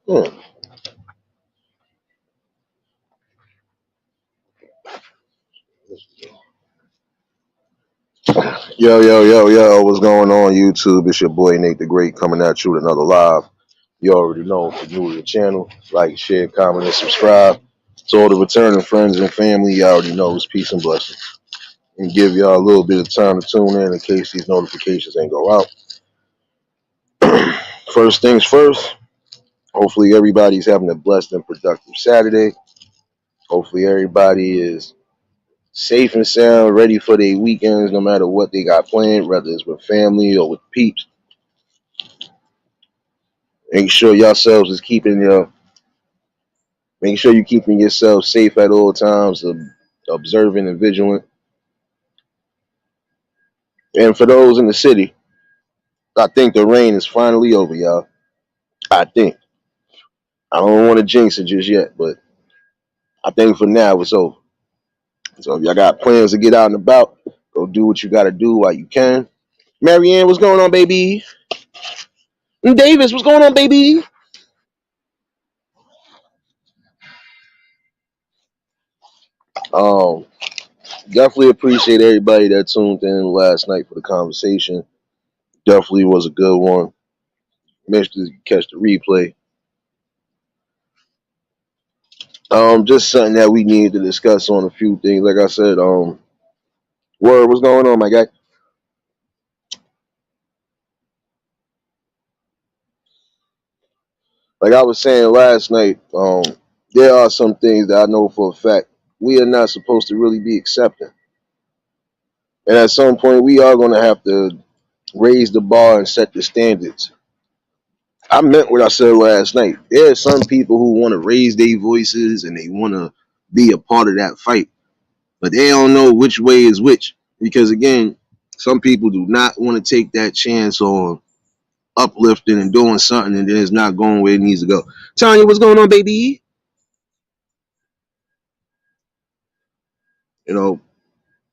Hmm. Yo, yo, yo, yo, what's going on YouTube? It's your boy Nate the Great coming at you with another live. You already know if you're new to the channel, like, share, comment, and subscribe. To all the returning friends and family, you already know it's peace and blessings. And give y'all a little bit of time to tune in case these notifications ain't go out. First things first, hopefully everybody's having a blessed and productive Saturday. Hopefully everybody is safe and sound, ready for their weekends, no matter what they got planned, whether it's with family or with peeps. Make sure yourselves is keeping your Make sure you're keeping yourself safe at all times, observant and vigilant. And for those in the city, I think the rain is finally over, y'all. I think. I don't want to jinx it just yet, but I think for now it's over. So if y'all got plans to get out and about, go do what you got to do while you can. Marianne, what's going on, baby? And Davis, what's going on, baby? Um, Definitely appreciate everybody that tuned in last night for the conversation. Definitely was a good one. Make sure to catch the replay. Just something that we need to discuss on a few things. Like I said, word, what's going on, my guy? Like I was saying last night, there are some things that I know for a fact we are not supposed to really be accepting. And at some point, we are going to have to raise the bar and set the standards. I meant what I said last night. There are some people who want to raise their voices and they want to be a part of that fight, but they don't know which way is which. Because again, some people do not want to take that chance on uplifting and doing something and then it's not going where it needs to go. Tanya, what's going on, baby? You know,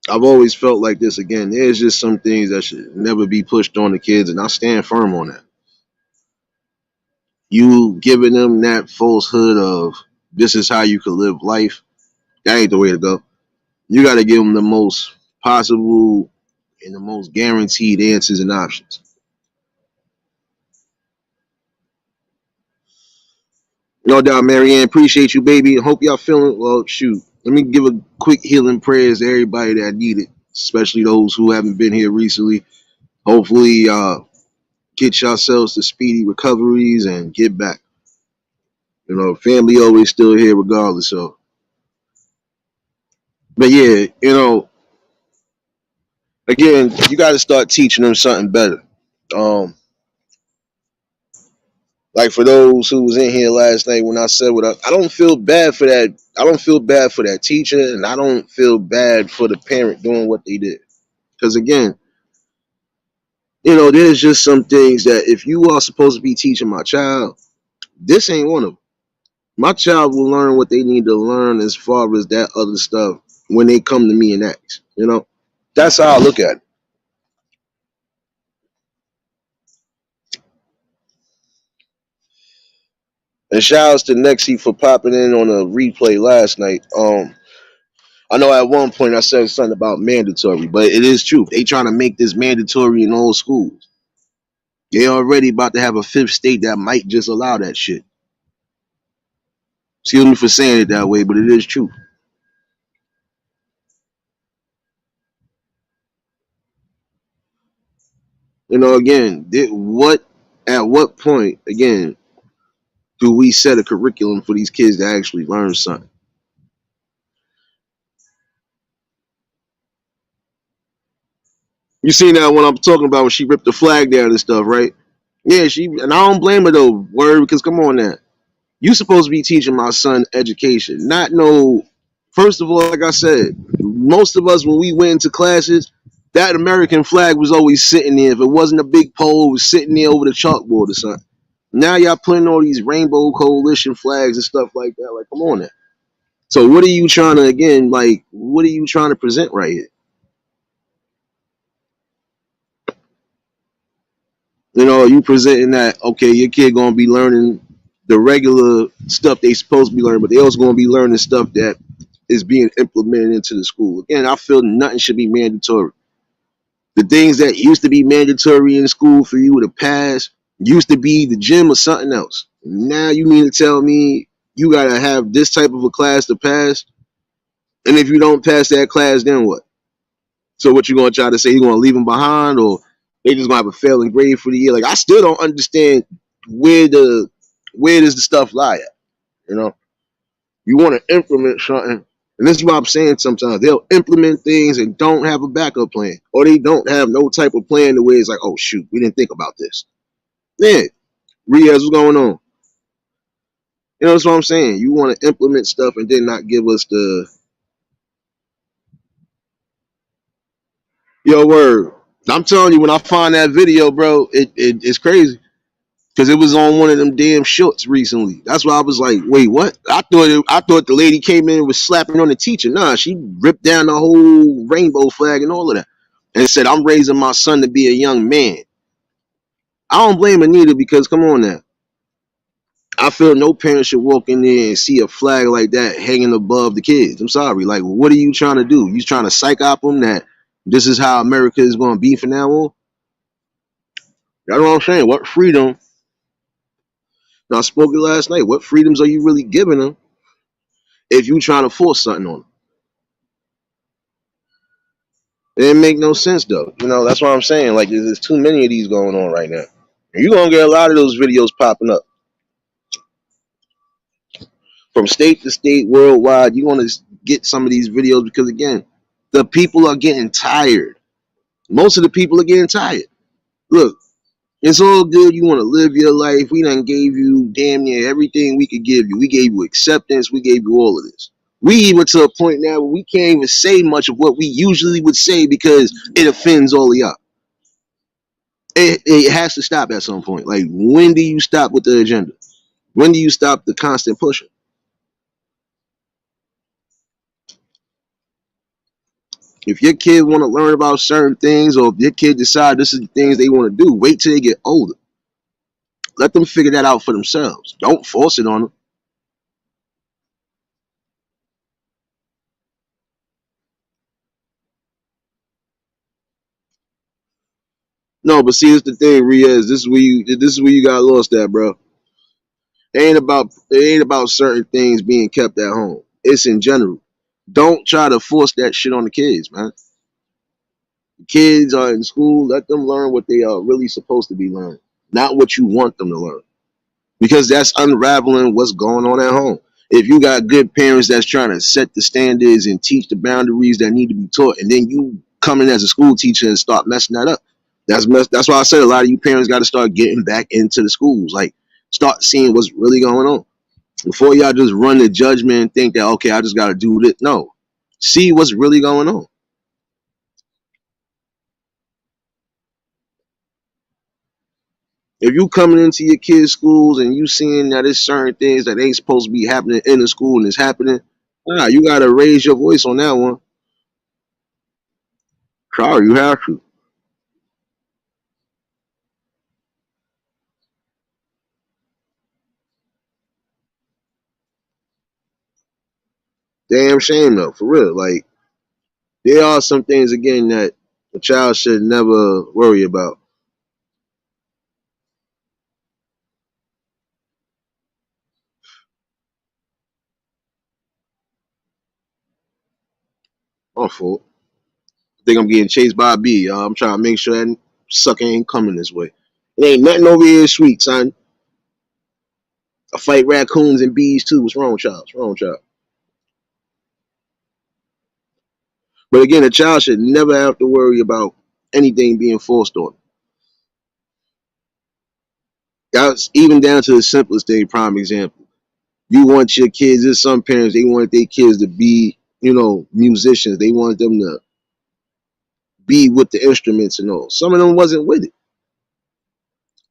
I've always felt like this again. There's just some things that should never be pushed on the kids, and I stand firm on that. You giving them that falsehood of this is how you could live life, that ain't the way to go. You got to give them the most possible and the most guaranteed answers and options. No doubt, Marianne. Appreciate you, baby. Hope y'all feeling well. Shoot, let me give a quick healing prayers to everybody that need it, especially those who haven't been here recently. Hopefully, get yourselves to speedy recoveries and get back. You know, family always still here regardless. So, but yeah, again, you got to start teaching them something better. Um, like for those who was in here last night when I said what I don't feel bad for that. I don't feel bad for that teacher, and I don't feel bad for the parent doing what they did. Because again, there's just some things that if you are supposed to be teaching my child, this ain't one of them. My child will learn what they need to learn as far as that other stuff when they come to me and ask. That's how I look at it. And shout outs to Nexi for popping in on a replay last night. I know at one point I said something about mandatory, but it is true. They trying to make this mandatory in all schools. They already about to have a fifth state that might just allow that shit. Excuse me for saying it that way, but it is true. Again, at what point, again, do we set a curriculum for these kids to actually learn something? You seen that when I'm talking about when she ripped the flag down and stuff, right? Yeah, and I don't blame her though, word, because come on now. You supposed to be teaching my son education, not no. First of all, like I said, most of us when we went into classes, that American flag was always sitting there. If it wasn't a big pole, it was sitting there over the chalkboard or something. Now y'all putting all these rainbow coalition flags and stuff like that. Like, come on now. So what are you trying to what are you trying to present right here? Are you presenting that okay, your kid gonna be learning the regular stuff they supposed to be learning, but they also going to be learning stuff that is being implemented into the school. Again, I feel nothing should be mandatory. The things that used to be mandatory in school for you to pass used to be the gym or something else. Now you mean to tell me you gotta have this type of a class to pass, and if you don't pass that class, then what? So what you gonna try to say? You gonna leave them behind, or they just gonna have a failing grade for the year? Like I still don't understand where does the stuff lie at? You know, you want to implement something, and this is what I'm saying. Sometimes they'll implement things and don't have a backup plan, or they don't have no type of plan the way it's like, oh shoot, we didn't think about this. Yeah, Riaz, what's going on? You know, that's what I'm saying. You want to implement stuff and then not give us the yo word. I'm telling you, when I find that video, bro, it's crazy because it was on one of them damn shorts recently. That's why I was like, wait, what? I thought the lady came in and was slapping on the teacher. Nah, she ripped down the whole rainbow flag and all of that, and said, "I'm raising my son to be a young man." I don't blame her neither because come on now. I feel no parent should walk in there and see a flag like that hanging above the kids. I'm sorry. Like, what are you trying to do? You trying to psych op them that this is how America is going to be from now on? That's what I'm saying. What freedom? Now, I spoke it last night. What freedoms are you really giving them if you trying to force something on them? It didn't make no sense, though. You know, that's what I'm saying. Like, there's too many of these going on right now. And you're going to get a lot of those videos popping up. From state to state, worldwide, you want to get some of these videos because, again, the people are getting tired. Most of the people are getting tired. Look, it's all good. You want to live your life. We done gave you damn near everything we could give you. We gave you acceptance. We gave you all of this. We even to a point now where we can't even say much of what we usually would say because it offends all of y'all. It has to stop at some point. Like, when do you stop with the agenda? When do you stop the constant pushing? If your kid want to learn about certain things, or if your kid decide this is the things they want to do, wait till they get older. Let them figure that out for themselves. Don't force it on them. No, but see, it's the thing, Riaz. This is where you got lost at, bro. It ain't about certain things being kept at home. It's in general. Don't try to force that shit on the kids, man. The kids are in school. Let them learn what they are really supposed to be learning, not what you want them to learn. Because that's unraveling what's going on at home. If you got good parents that's trying to set the standards and teach the boundaries that need to be taught, and then you come in as a school teacher and start messing that up, that's why I said a lot of you parents got to start getting back into the schools, like start seeing what's really going on before y'all just run the judgment and think that okay, I just got to do this. No, see what's really going on. If you coming into your kids' schools and you seeing that there's certain things that ain't supposed to be happening in the school and it's happening, you gotta raise your voice on that one. Sorry, you have to. Damn shame though, for real. Like there are some things again that a child should never worry about. My fault. I think I'm getting chased by a bee, y'all. I'm trying to make sure that sucker ain't coming this way. It ain't nothing over here sweet, son. I fight raccoons and bees too. What's wrong with y'all? What's wrong with y'all? But again, a child should never have to worry about anything being forced on them. That's even down to the simplest thing. Prime example. You want your kids. There's some parents they want their kids to be, musicians. They want them to be with the instruments and all. Some of them wasn't with it.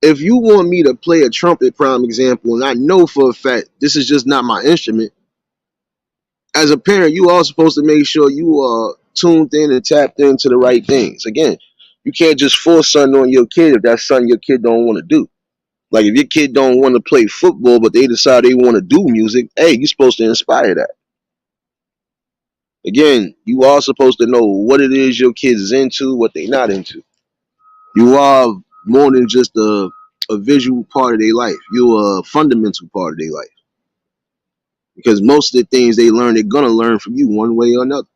If you want me to play a trumpet, prime example, and I know for a fact this is just not my instrument, as a parent, you are supposed to make sure you are tuned in and tapped into the right things. Again, you can't just force something on your kid if that's something your kid don't want to do. Like if your kid don't want to play football, but they decide they want to do music, hey, you're supposed to inspire that. Again, you are supposed to know what it is your kids is into, what they not into. You are more than just a visual part of their life. You're a fundamental part of their life. Because most of the things they learn, they're gonna learn from you one way or another.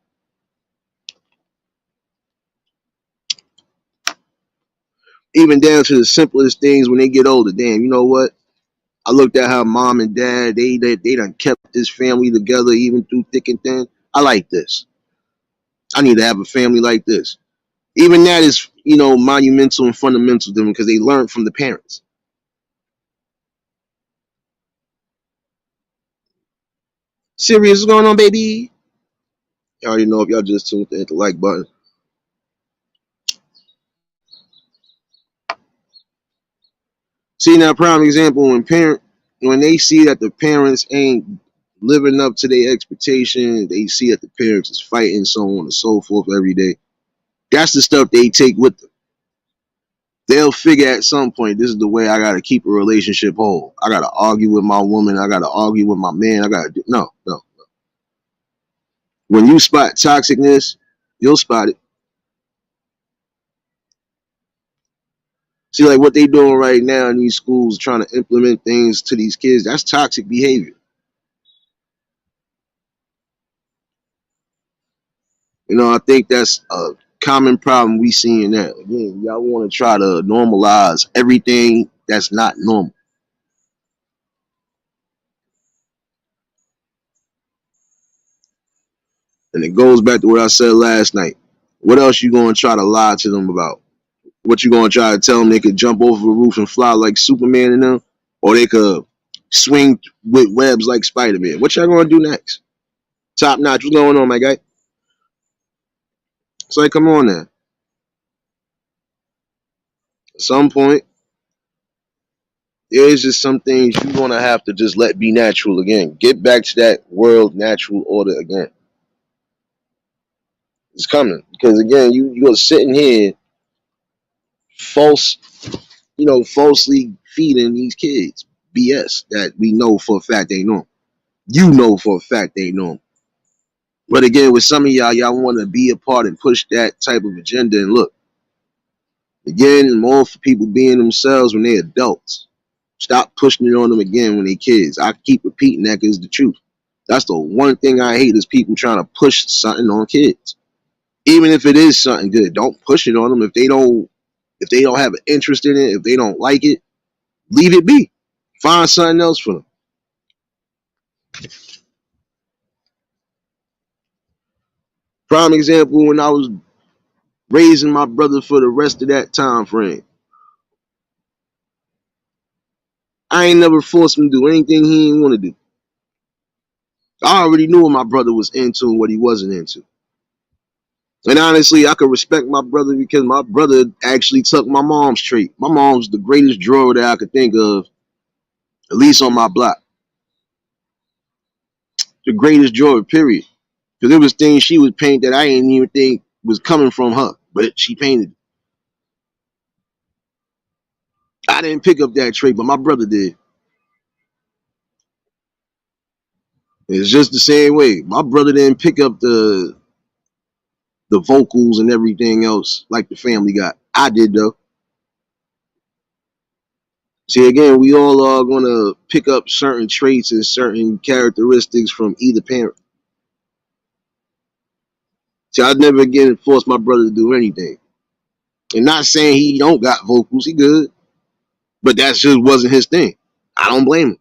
Even down to the simplest things when they get older. Damn, you know what? I looked at how mom and dad they done kept this family together even through thick and thin. I like this. I need to have a family like this. Even that is, monumental and fundamental to them because they learned from the parents. Serious, what's going on, baby? You already know if y'all just tuned in, hit the like button. See now, prime example when they see that the parents ain't living up to their expectation, they see that the parents is fighting, so on and so forth every day. That's the stuff they take with them. They'll figure at some point this is the way I gotta keep a relationship whole. I gotta argue with my woman. I gotta argue with my man. I gotta do no. When you spot toxicness, you'll spot it. See, like what they doing right now in these schools, trying to implement things to these kids. That's toxic behavior. I think that's a common problem we see in that. Again, y'all want to try to normalize everything that's not normal. And it goes back to what I said last night. What else you gonna try to lie to them about? What you gonna try to tell them they could jump over a roof and fly like Superman and them? Or they could swing with webs like Spider-Man? What y'all gonna do next? Top notch, what's going on, my guy? It's like, come on now. At some point, there's just some things you're gonna have to just let be natural again. Get back to that world natural order again. It's coming. Because again, you're sitting here false, falsely feeding these kids BS that we know for a fact they know. You know for a fact they know. But again, with some of y'all want to be a part and push that type of agenda. And look, again, more for people being themselves when they're adults. Stop pushing it on them again when they kids. I keep repeating that because it's the truth. That's the one thing I hate is people trying to push something on kids. Even if it is something good, don't push it on them. If they don't have an interest in it, if they don't like it, leave it be. Find something else for them. Prime example, when I was raising my brother for the rest of that time frame, I ain't never forced him to do anything he didn't want to do. I already knew what my brother was into and what he wasn't into. And honestly, I could respect my brother because my brother actually took my mom's trait. My mom's the greatest drawer that I could think of, at least on my block. The greatest drawer, period. Because there was things she would paint that I didn't even think was coming from her, but she painted it. I didn't pick up that trait, but my brother did. It's just the same way. My brother didn't pick up the vocals and everything else like the family got. I did though. See, again, we all are gonna pick up certain traits and certain characteristics from either parent. See, I'd never again force my brother to do anything. And not saying he don't got vocals, he good, but that just wasn't his thing. I don't blame him.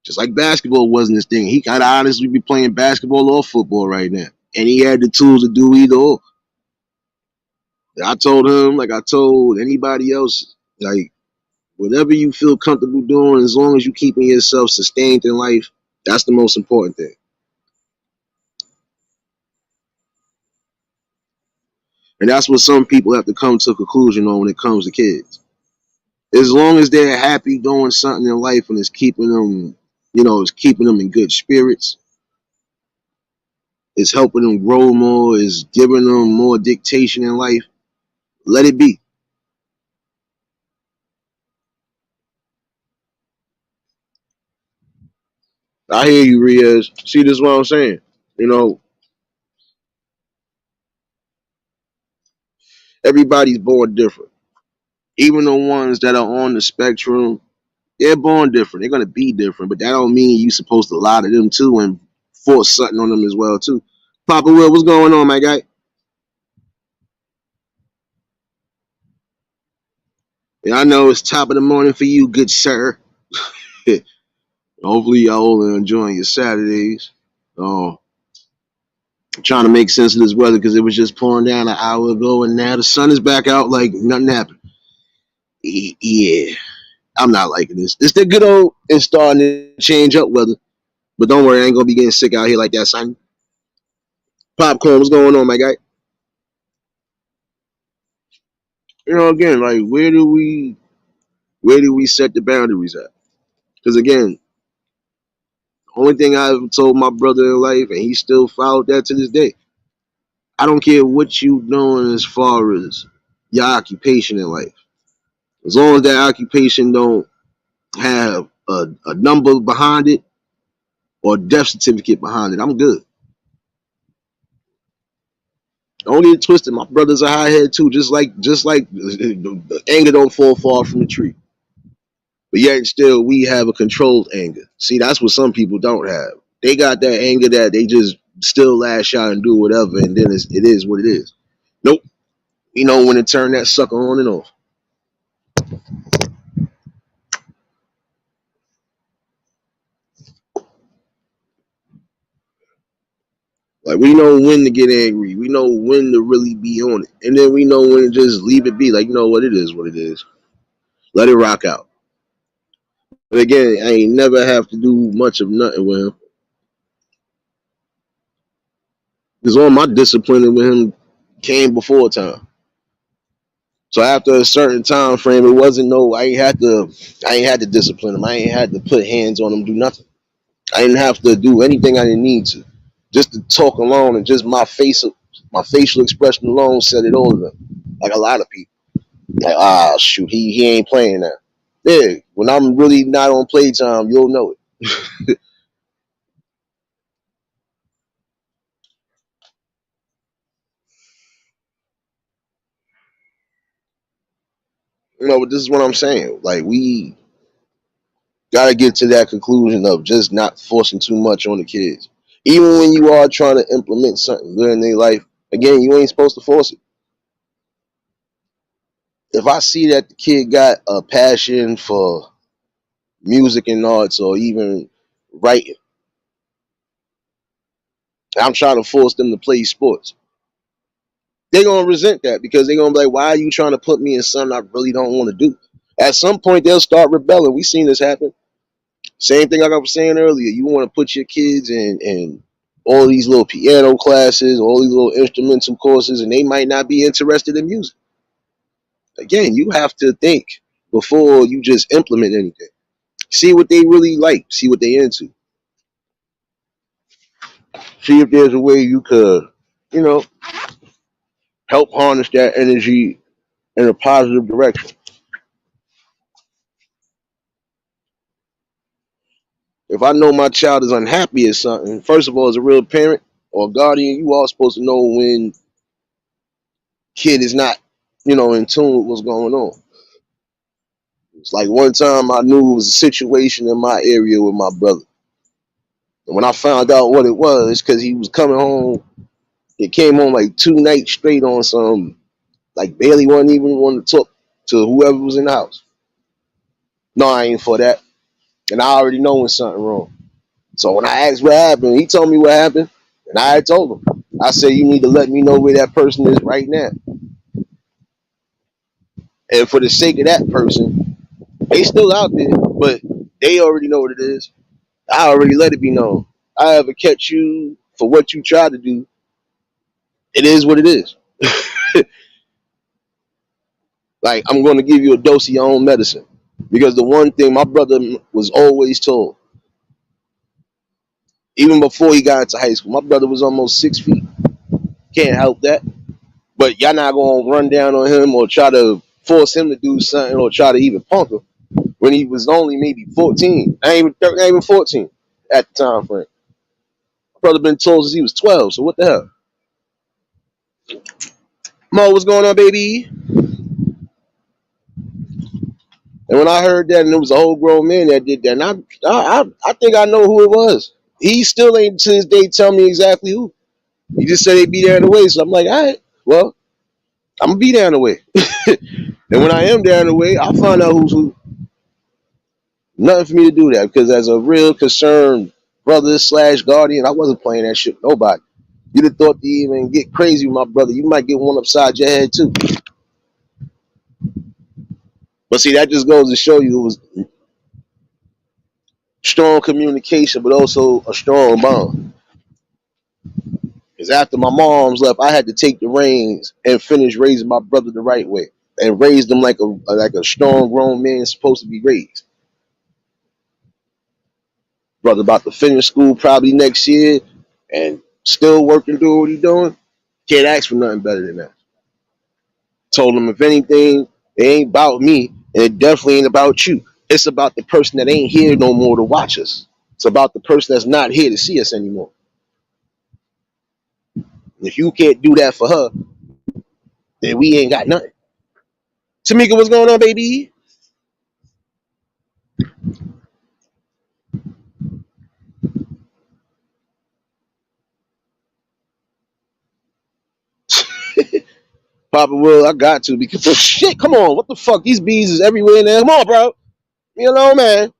Just like basketball wasn't his thing. He could honestly be playing basketball or football right now. And he had the tools to do either or. I told him, like I told anybody else, like whatever you feel comfortable doing, as long as you keeping yourself sustained in life, that's the most important thing. And that's what some people have to come to a conclusion on when it comes to kids. As long as they're happy doing something in life and it's keeping them, it's keeping them in good spirits, it's helping them grow more, it's giving them more dictation in life, let it be. I hear you, Riaz. See, this is what I'm saying. You know, everybody's born different. Even the ones that are on the spectrum, they're born different. They're gonna be different, but that don't mean you supposed to lie to them too and force something on them as well too. Papa Will, what's going on, my guy? And I know it's top of the morning for you, good sir. Hopefully y'all are enjoying your Saturdays. Uh, Trying to make sense of this weather because it was just pouring down an hour ago, and now the sun is back out like nothing happened. Yeah, I'm not liking this. It's the good old and starting to change up weather. But don't worry, I ain't gonna be getting sick out here like that, son. Popcorn, what's going on, my guy? You know, again, like where do we set the boundaries at? Because again, the only thing I've told my brother in life, and he still followed that to this day. I don't care what you doing as far as your occupation in life. As long as that occupation don't have a number behind it or a death certificate behind it, I'm good. Don't get it twisted. My brother's a high head too, just like the anger don't fall far from the tree. But yet still we have a controlled anger. See, that's what some people don't have. They got that anger that they just still lash out and do whatever, and then it is what it is. Nope. You know when to turn that sucker on and off. Like we know when to get angry. We know when to really be on it. And then we know when to just leave it be. Like, you know what, it is what it is. Let it rock out. But again, I ain't never have to do much of nothing with him. Because all my discipline with him came before time. So after a certain time frame, it wasn't no I ain't had to discipline him. I ain't had to put hands on him, do nothing. I didn't have to do anything I didn't need to. Just to talk alone and just my facial expression alone said it all to them. Like a lot of people. Like, shoot, he ain't playing now. Yeah, when I'm really not on playtime, you'll know it. But this is what I'm saying. Like we gotta get to that conclusion of just not forcing too much on the kids. Even when you are trying to implement something good in their life, again, you ain't supposed to force it. If I see that the kid got a passion for music and arts or even writing, I'm trying to force them to play sports. They're gonna resent that because they're gonna be like, why are you trying to put me in something I really don't want to do? At some point they'll start rebelling. We seen this happen. Same thing like I was saying earlier. You want to put your kids in all these little piano classes, all these little instrumental courses, and they might not be interested in music. Again, you have to think before you just implement anything. See what they really like. See what they into. See if there's a way you could, you know, help harness that energy in a positive direction. If I know my child is unhappy at something, first of all, as a real parent or guardian, you are supposed to know when kid is not, in tune with what's going on. It's like one time I knew it was a situation in my area with my brother. And when I found out what it was, because he was coming home, he came home like 2 nights straight on some, like barely wasn't even want to talk to whoever was in the house. No, I ain't for that. And I already know when something wrong. So when I asked what happened, he told me what happened, and I had told him. I said, you need to let me know where that person is right now. And for the sake of that person, they still out there, but they already know what it is. I already let it be known. I ever catch you for what you try to do, it is what it is. Like, I'm going to give you a dose of your own medicine. Because the one thing my brother was always told, even before he got into high school, my brother was almost 6 feet. Can't help that. But y'all not going to run down on him or try to force him to do something or try to even punk him when he was only maybe 14. Not even 14. at the time frame. My brother been told since he was 12. So what the hell? Mo, what's going on, baby? And when I heard that, and it was a whole grown man that did that, and I think I know who it was. He still ain't to this day tell me exactly who. He just said he'd be there in the way. So I'm like, all right, well, I'm gonna be there in the way. And when I am there in the way, I'll find out who's who. Nothing for me to do that because as a real concerned brother slash guardian, I wasn't playing that shit with nobody. You'd have thought to even get crazy with my brother, you might get one upside your head too. But see, that just goes to show you it was strong communication, but also a strong bond. Because after my mom's left, I had to take the reins and finish raising my brother the right way and raise them like a strong grown man is supposed to be raised. Brother about to finish school probably next year and still working, doing what he's doing. Can't ask for nothing better than that. Told him if anything, it ain't about me, and it definitely ain't about you. It's about the person that ain't here no more to watch us. It's about the person that's not here to see us anymore. If you can't do that for her, then we ain't got nothing. Tamika, what's going on, baby? Papa Will, I got to because shit. Come on, what the fuck? These bees is everywhere in there. Come on, bro. Me alone, man.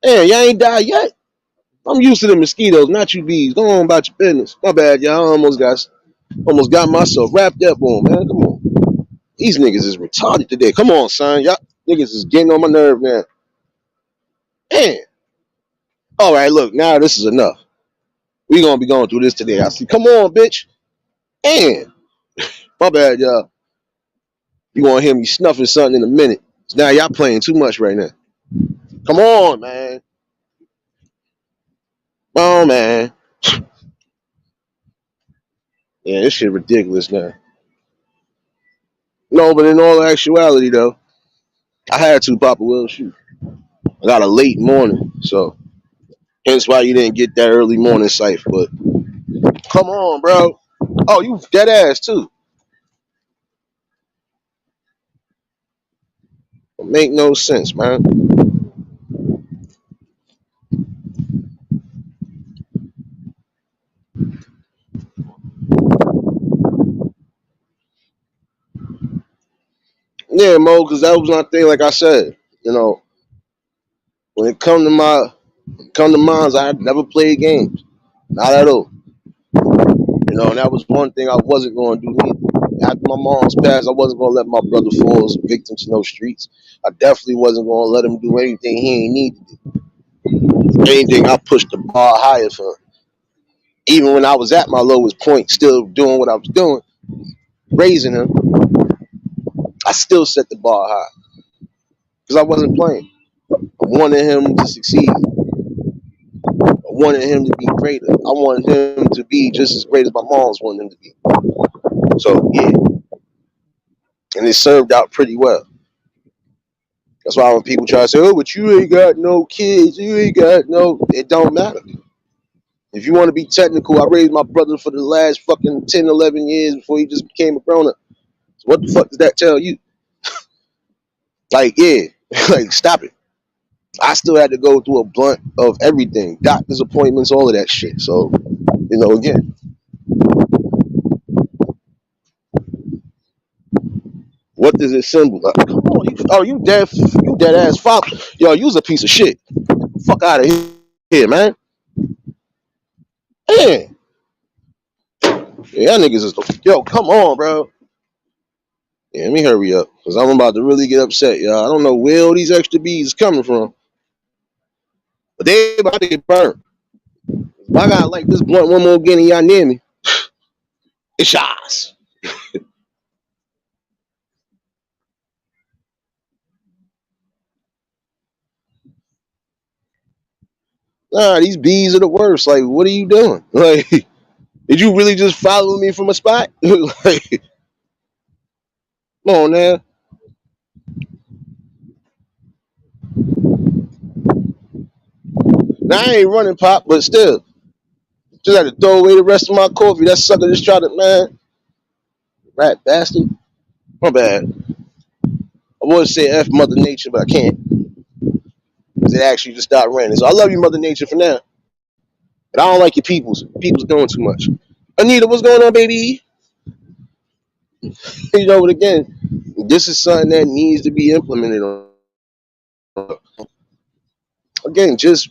Man, y'all ain't died yet. I'm used to the mosquitoes, not you bees. Go on about your business. My bad, y'all. Almost got myself wrapped up on, man. Come on. These niggas is retarded today. Come on, son. Y'all niggas is getting on my nerve now. Man. All right, look, now this is enough. We gonna be going through this today. I see. Come on, bitch. Man. My bad, y'all. You gonna hear me snuffing something in a minute. Now y'all playing too much right now. Come on, man. Come on, man. Yeah, this shit ridiculous now. No, but in all actuality, though, I had to Papa Will shoot. I got a late morning, so hence why you didn't get that early morning cipher. But come on, bro. Oh, you dead ass too. Don't make no sense, man. Yeah, Mo, because that was my thing. Like I said, when it come to mines, I never played games, not at all. And that was one thing I wasn't going to do neither. After my mom's passed, I wasn't going to let my brother fall as a victim to no streets. I definitely wasn't going to let him do anything he ain't need to do. Anything, I pushed the bar higher for him. Even when I was at my lowest point, still doing what I was doing, raising him, I still set the bar high because I wasn't playing. I wanted him to succeed. I wanted him to be greater. I wanted him to be just as great as my mom's wanted him to be. So yeah, and it served out pretty well. That's why when people try to say, "Oh, but you ain't got no kids, you ain't got no," it don't matter. If you want to be technical, I raised my brother for the last fucking 10, 11 years before he just became a grown up. So what the fuck does that tell you? Like, yeah, like stop it. I still had to go through a blunt of everything, doctor's appointments, all of that shit. So, again, what does it symbolize? Come on, you dead ass fuck. Yo, you's a piece of shit. Fuck out of here, man. Man, yeah, y'all niggas is yo. Come on, bro. Yeah, let me hurry up because I'm about to really get upset, y'all. I don't know where all these extra bees is coming from, but they about to get burned. If I got like this blunt one more again and y'all near me, it's yours. Nah, these bees are the worst. Like, what are you doing? Like, did you really just follow me from a spot? Like, come on now. Now I ain't running pop, but still, just had to throw away the rest of my coffee. That sucker just tried to, man, rat bastard. My bad. I would say F Mother Nature, but I can't because it actually just stopped raining. So I love you, Mother Nature, for now. But I don't like your peoples. People's doing too much. Anita, what's going on, baby? You know, but again, this is something that needs to be implemented on. Again, just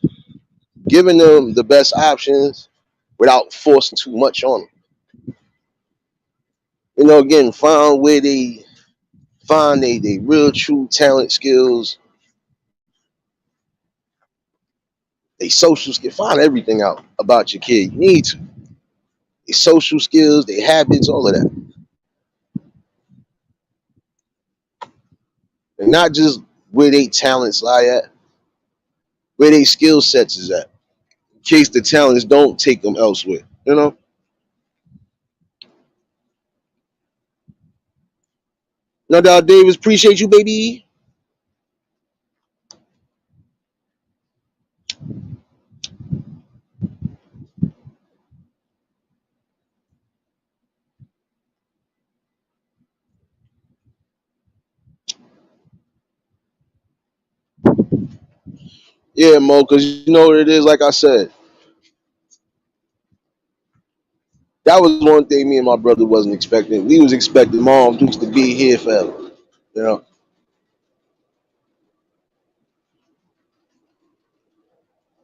giving them the best options without forcing too much on them. You know, again, find where they find they real true talent skills, they social skills, find everything out about your kid. You need to. Their social skills, their habits, all of that. And not just where they talents lie at, where they skill sets is at. In case the talents don't take them elsewhere. You know? No doubt, Davis, appreciate you, baby. Yeah, Mo, because you know what it is, like I said, that was one thing me and my brother wasn't expecting. We was expecting Mom Dukes to be here forever. You know?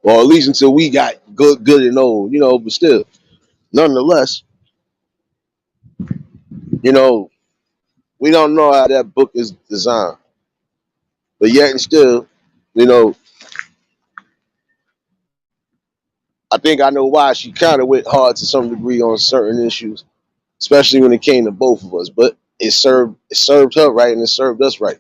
Or at least until we got good and old, you know, but still, nonetheless, you know, we don't know how that book is designed. But yet and still, you know, I think I know why she kind of went hard to some degree on certain issues, especially when it came to both of us. But it served her right and it served us right.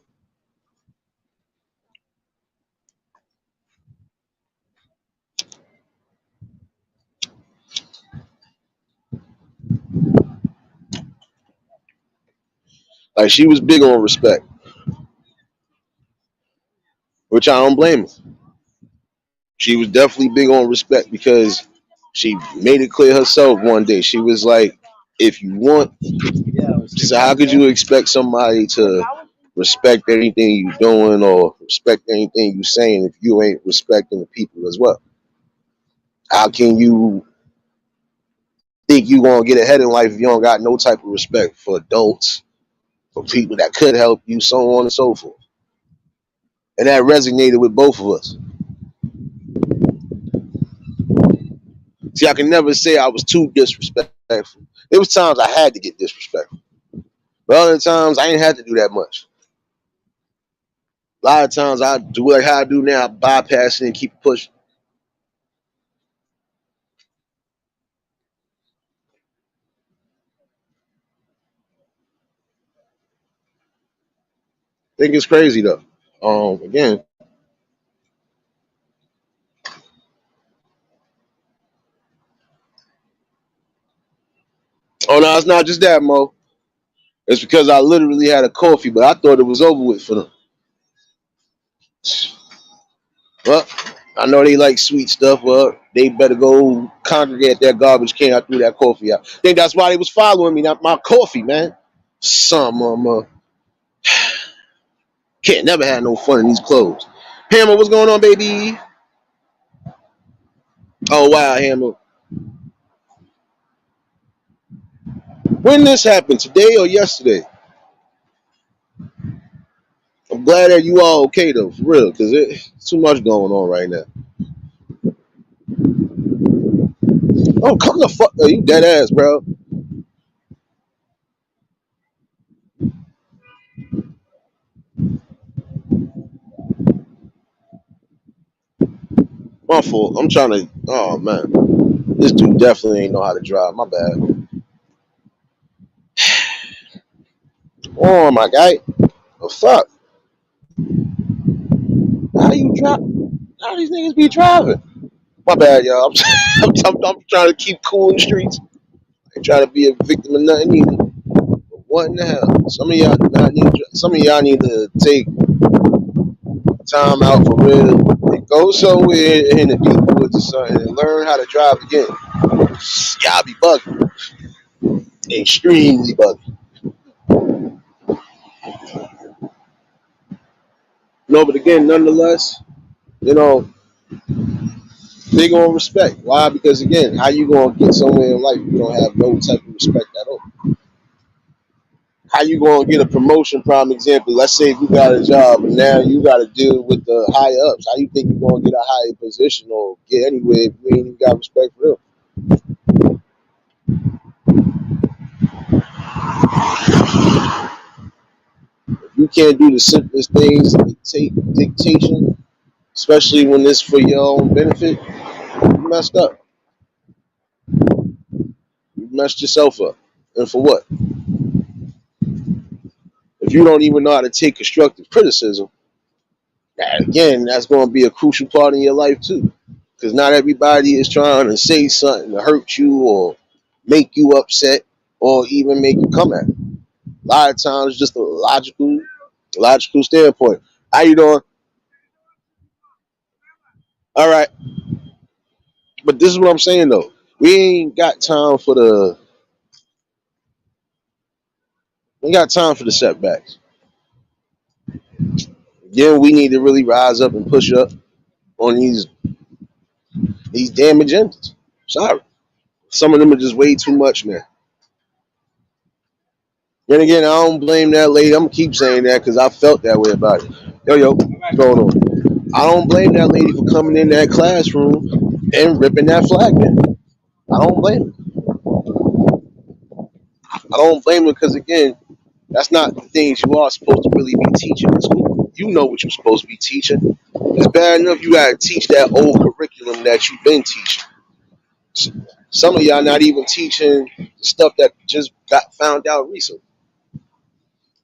Like she was big on respect, which I don't blame her. She was definitely big on respect because she made it clear herself one day. She was like, if you want, she said, how could you expect somebody to respect anything you doing or respect anything you saying if you ain't respecting the people as well? How can you think you gonna get ahead in life if you don't got no type of respect for adults, for people that could help you, so on and so forth? And that resonated with both of us. See, I can never say I was too disrespectful. There was times I had to get disrespectful, but other times I ain't had to do that much. A lot of times I do like how I do now, I bypass it and keep pushing. I think it's crazy though. Again, oh no, it's not just that, Mo. It's because I literally had a coffee, but I thought it was over with for them. Well, I know they like sweet stuff. Well, they better go congregate that garbage can. I threw that coffee out. I think that's why they was following me. Not my coffee, man. Some can't never have no fun in these clothes. Hammer, what's going on, baby? Oh wow, Hammer. When this happened, today or yesterday? I'm glad that you all okay though, for real, because it's too much going on right now. Oh, come the fuck, you dead ass, bro. My fault. I'm trying to. Oh man, this dude definitely ain't know how to drive. My bad. Oh my guy. Oh fuck. How you drive? How these niggas be driving? My bad, y'all. I'm trying to keep cool in the streets. I ain't trying to be a victim of nothing either. But what in the hell? Some of y'all need to take time out for real and Go somewhere in the deep woods or something and learn how to drive again. Y'all be bugging. Extremely bugging. No, but again, nonetheless, you know, they gonna respect. Why? Because again, how you gonna get somewhere in life if you don't have no type of respect at all? How you gonna get a promotion? Prime example. Let's say if you got a job and now you got to deal with the higher ups. How you think you gonna get a higher position or get anywhere if you ain't even got respect for them? If you can't do the simplest things, dictate dictation, especially when it's for your own benefit, you messed up. You messed yourself up. And for what? If you don't even know how to take constructive criticism, again, that's going to be a crucial part in your life too. Because not everybody is trying to say something to hurt you or make you upset or even make you come at it. A lot of times, it's just a logical standpoint. How you doing? All right, but this is what I'm saying though. We ain't got time for the. We ain't got time for the setbacks. Then we need to really rise up and push up on these damn agendas. Sorry, some of them are just way too much now. Then again, I don't blame that lady. I'm gonna keep saying that because I felt that way about it. Yo, what's going on? I don't blame that lady for coming in that classroom and ripping that flag man. I don't blame her. I don't blame her because again, that's not the things you are supposed to really be teaching in school. You know what you're supposed to be teaching. It's bad enough you gotta teach that old curriculum that you've been teaching. Some of y'all not even teaching stuff that just got found out recently.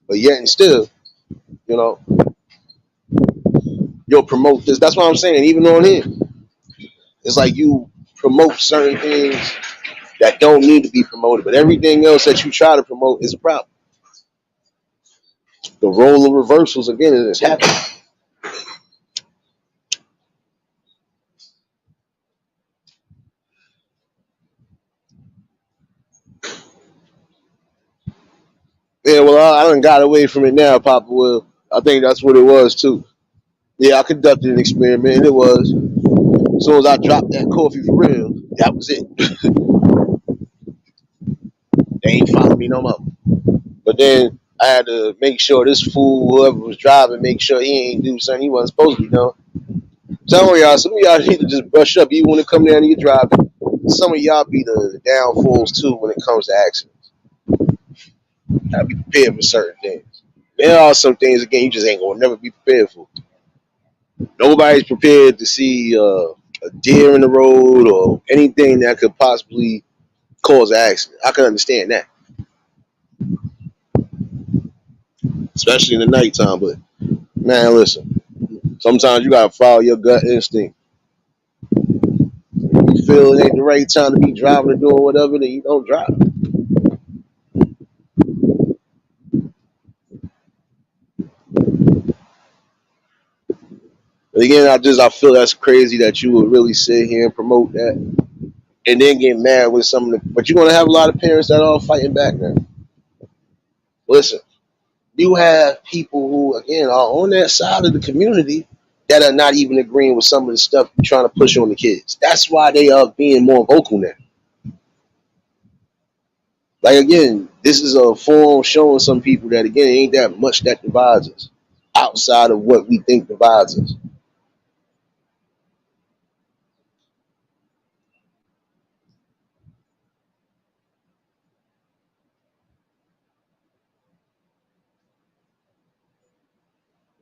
But yet and still, you know, you'll promote this. That's what I'm saying. Even on here, it's like you promote certain things that don't need to be promoted, but everything else that you try to promote is a problem. The role of reversals again is happening. Yeah, well, I done got away from it now, Papa Will. I think that's what it was too. Yeah, I conducted an experiment, and it was. As soon as I dropped that coffee for real, that was it. They ain't following me no more. But then I had to make sure this fool, whoever was driving, make sure he ain't do something he wasn't supposed to be doing. Some of y'all need to just brush up even when it come down to your driving. Some of y'all be the downfalls too when it comes to accidents. Gotta be prepared for certain things. There are some things again you just ain't gonna never be prepared for. Nobody's prepared to see a deer in the road or anything that could possibly cause an accident. I can understand that, especially in the nighttime. But man, listen. Sometimes you gotta follow your gut instinct. If you feel it ain't the right time to be driving or doing whatever, then you don't drive. But again, I feel that's crazy that you would really sit here and promote that and then get mad with some of the. But you're gonna have a lot of parents that are fighting back now. Listen, you have people who again are on that side of the community that are not even agreeing with some of the stuff you're trying to push on the kids. That's why they are being more vocal now. Like again, this is a form showing some people that again ain't that much that divides us outside of what we think divides us.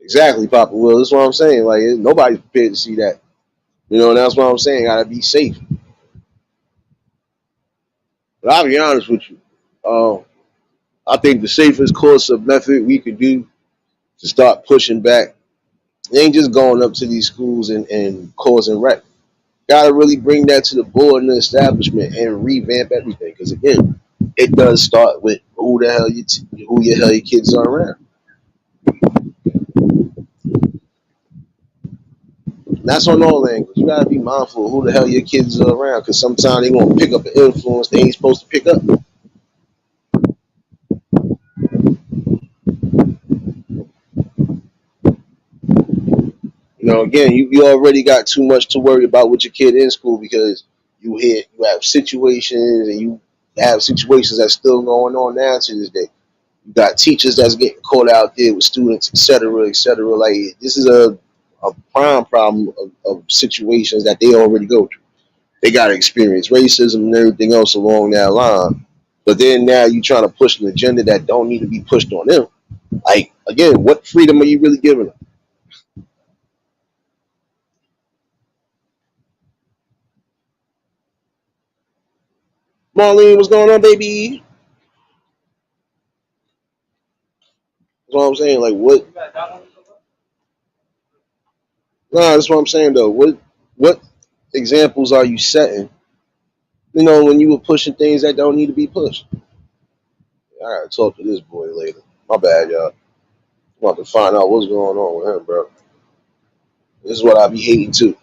Exactly, Papa Will. That's what I'm saying. Like nobody's prepared to see that. You know, and that's what I'm saying. Gotta be safe. But I'll be honest with you. I think the safest course of method we could do to start pushing back it ain't just going up to these schools and causing wreck. Gotta really bring that to the board and the establishment and revamp everything. Because again, it does start with who your hell your kids are around. That's on all angles. You gotta be mindful of who the hell your kids are around, because sometimes they gonna pick up an influence they ain't supposed to pick up. Again, you already got too much to worry about with your kid in school, because you have situations, and you have situations that's still going on now to this day. You got teachers that's getting caught out there with students, et cetera, et cetera. Like, this is a prime problem of situations that they already go through. They got to experience racism and everything else along that line. But then now you trying to push an agenda that don't need to be pushed on them. Like, again, what freedom are you really giving them? Marlene, what's going on, baby? That's what I'm saying. Like, what? Nah, that's what I'm saying though. What examples are you setting? When you were pushing things that don't need to be pushed. I gotta talk to this boy later. My bad, y'all. I'm about to find out what's going on with him, bro. This is what I be hating too.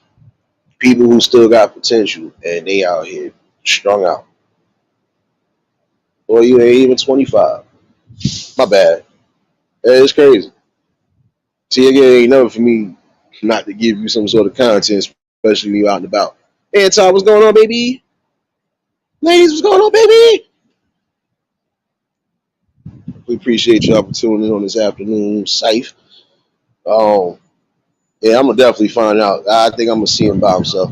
People who still got potential and they out here strung out. Or you ain't even 25. My bad. Yeah, it's crazy. See, again, it ain't nothing for me not to give you some sort of content, especially when you out and about. Hey, Todd, what's going on, baby? Ladies, what's going on, baby? We appreciate y'all for tuning in on this afternoon, safe. Um, yeah, I'm gonna definitely find out. I think I'm gonna see him by himself.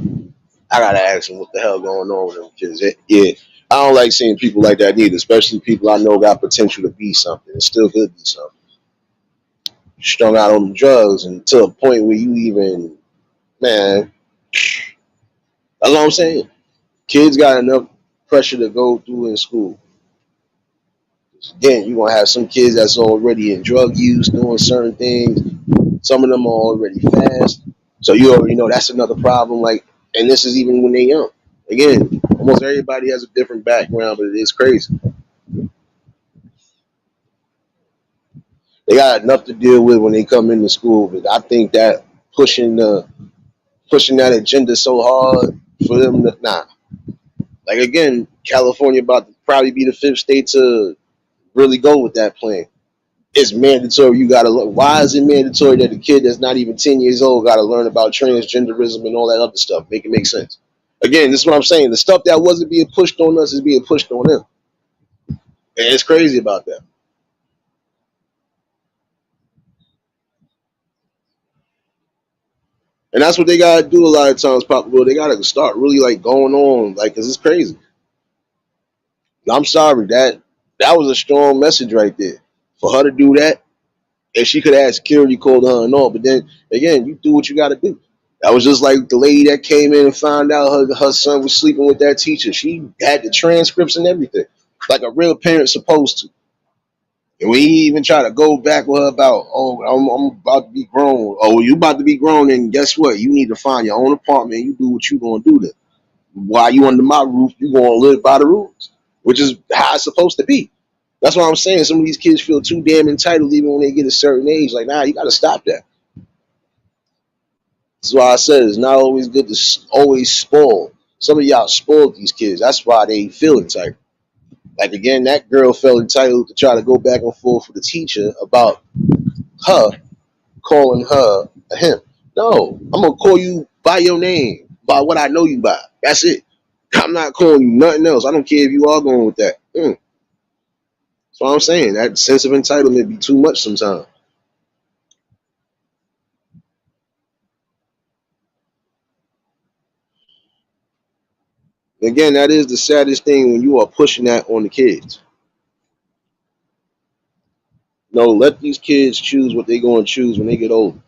I gotta ask him what the hell going on with him, because yeah, I don't like seeing people like that neither, especially people I know got potential to be something and still could be something. Strung out on drugs and to a point where you even, man, that's what I'm saying. Kids got enough pressure to go through in school. Again, you're gonna have some kids that's already in drug use, doing certain things. Some of them are already fast. So you already know that's another problem. Like, and this is even when they're young. Again, almost everybody has a different background, but it is crazy. They got enough to deal with when they come into school. But I think that pushing that agenda so hard for them to like, again, California about to probably be the fifth state to really go with that plan. It's mandatory. You gotta look. Why is it mandatory that a kid that's not even 10 years old gotta learn about transgenderism and all that other stuff? Make it make sense. Again, this is what I'm saying. The stuff that wasn't being pushed on us is being pushed on them. And it's crazy about that. And that's what they gotta do a lot of times, Papa Will. They gotta start really like going on, like, cause it's crazy. I'm sorry, that was a strong message right there. For her to do that, and she could have had security called her and all, but then again, you do what you gotta do. That was just like the lady that came in and found out her son was sleeping with that teacher. She had the transcripts and everything, like a real parent supposed to. And we even try to go back with her about, oh, I'm about to be grown. Oh, you about to be grown, and guess what? You need to find your own apartment. You do what you gonna do then. While you under my roof, you gonna live by the rules, which is how it's supposed to be. That's what I'm saying. Some of these kids feel too damn entitled even when they get a certain age. Like, nah, you gotta stop that. That's why I said it's not always good to always spoil. Some of y'all spoiled these kids. That's why they feel entitled. Like, again, that girl felt entitled to try to go back and forth with the teacher about her calling her a him. No, I'm gonna call you by your name, by what I know you by. That's it. I'm not calling you nothing else. I don't care if you are going with that. That's what I'm saying. That sense of entitlement be too much sometimes. Again, that is the saddest thing when you are pushing that on the kids. No, let these kids choose what they're going to choose when they get older.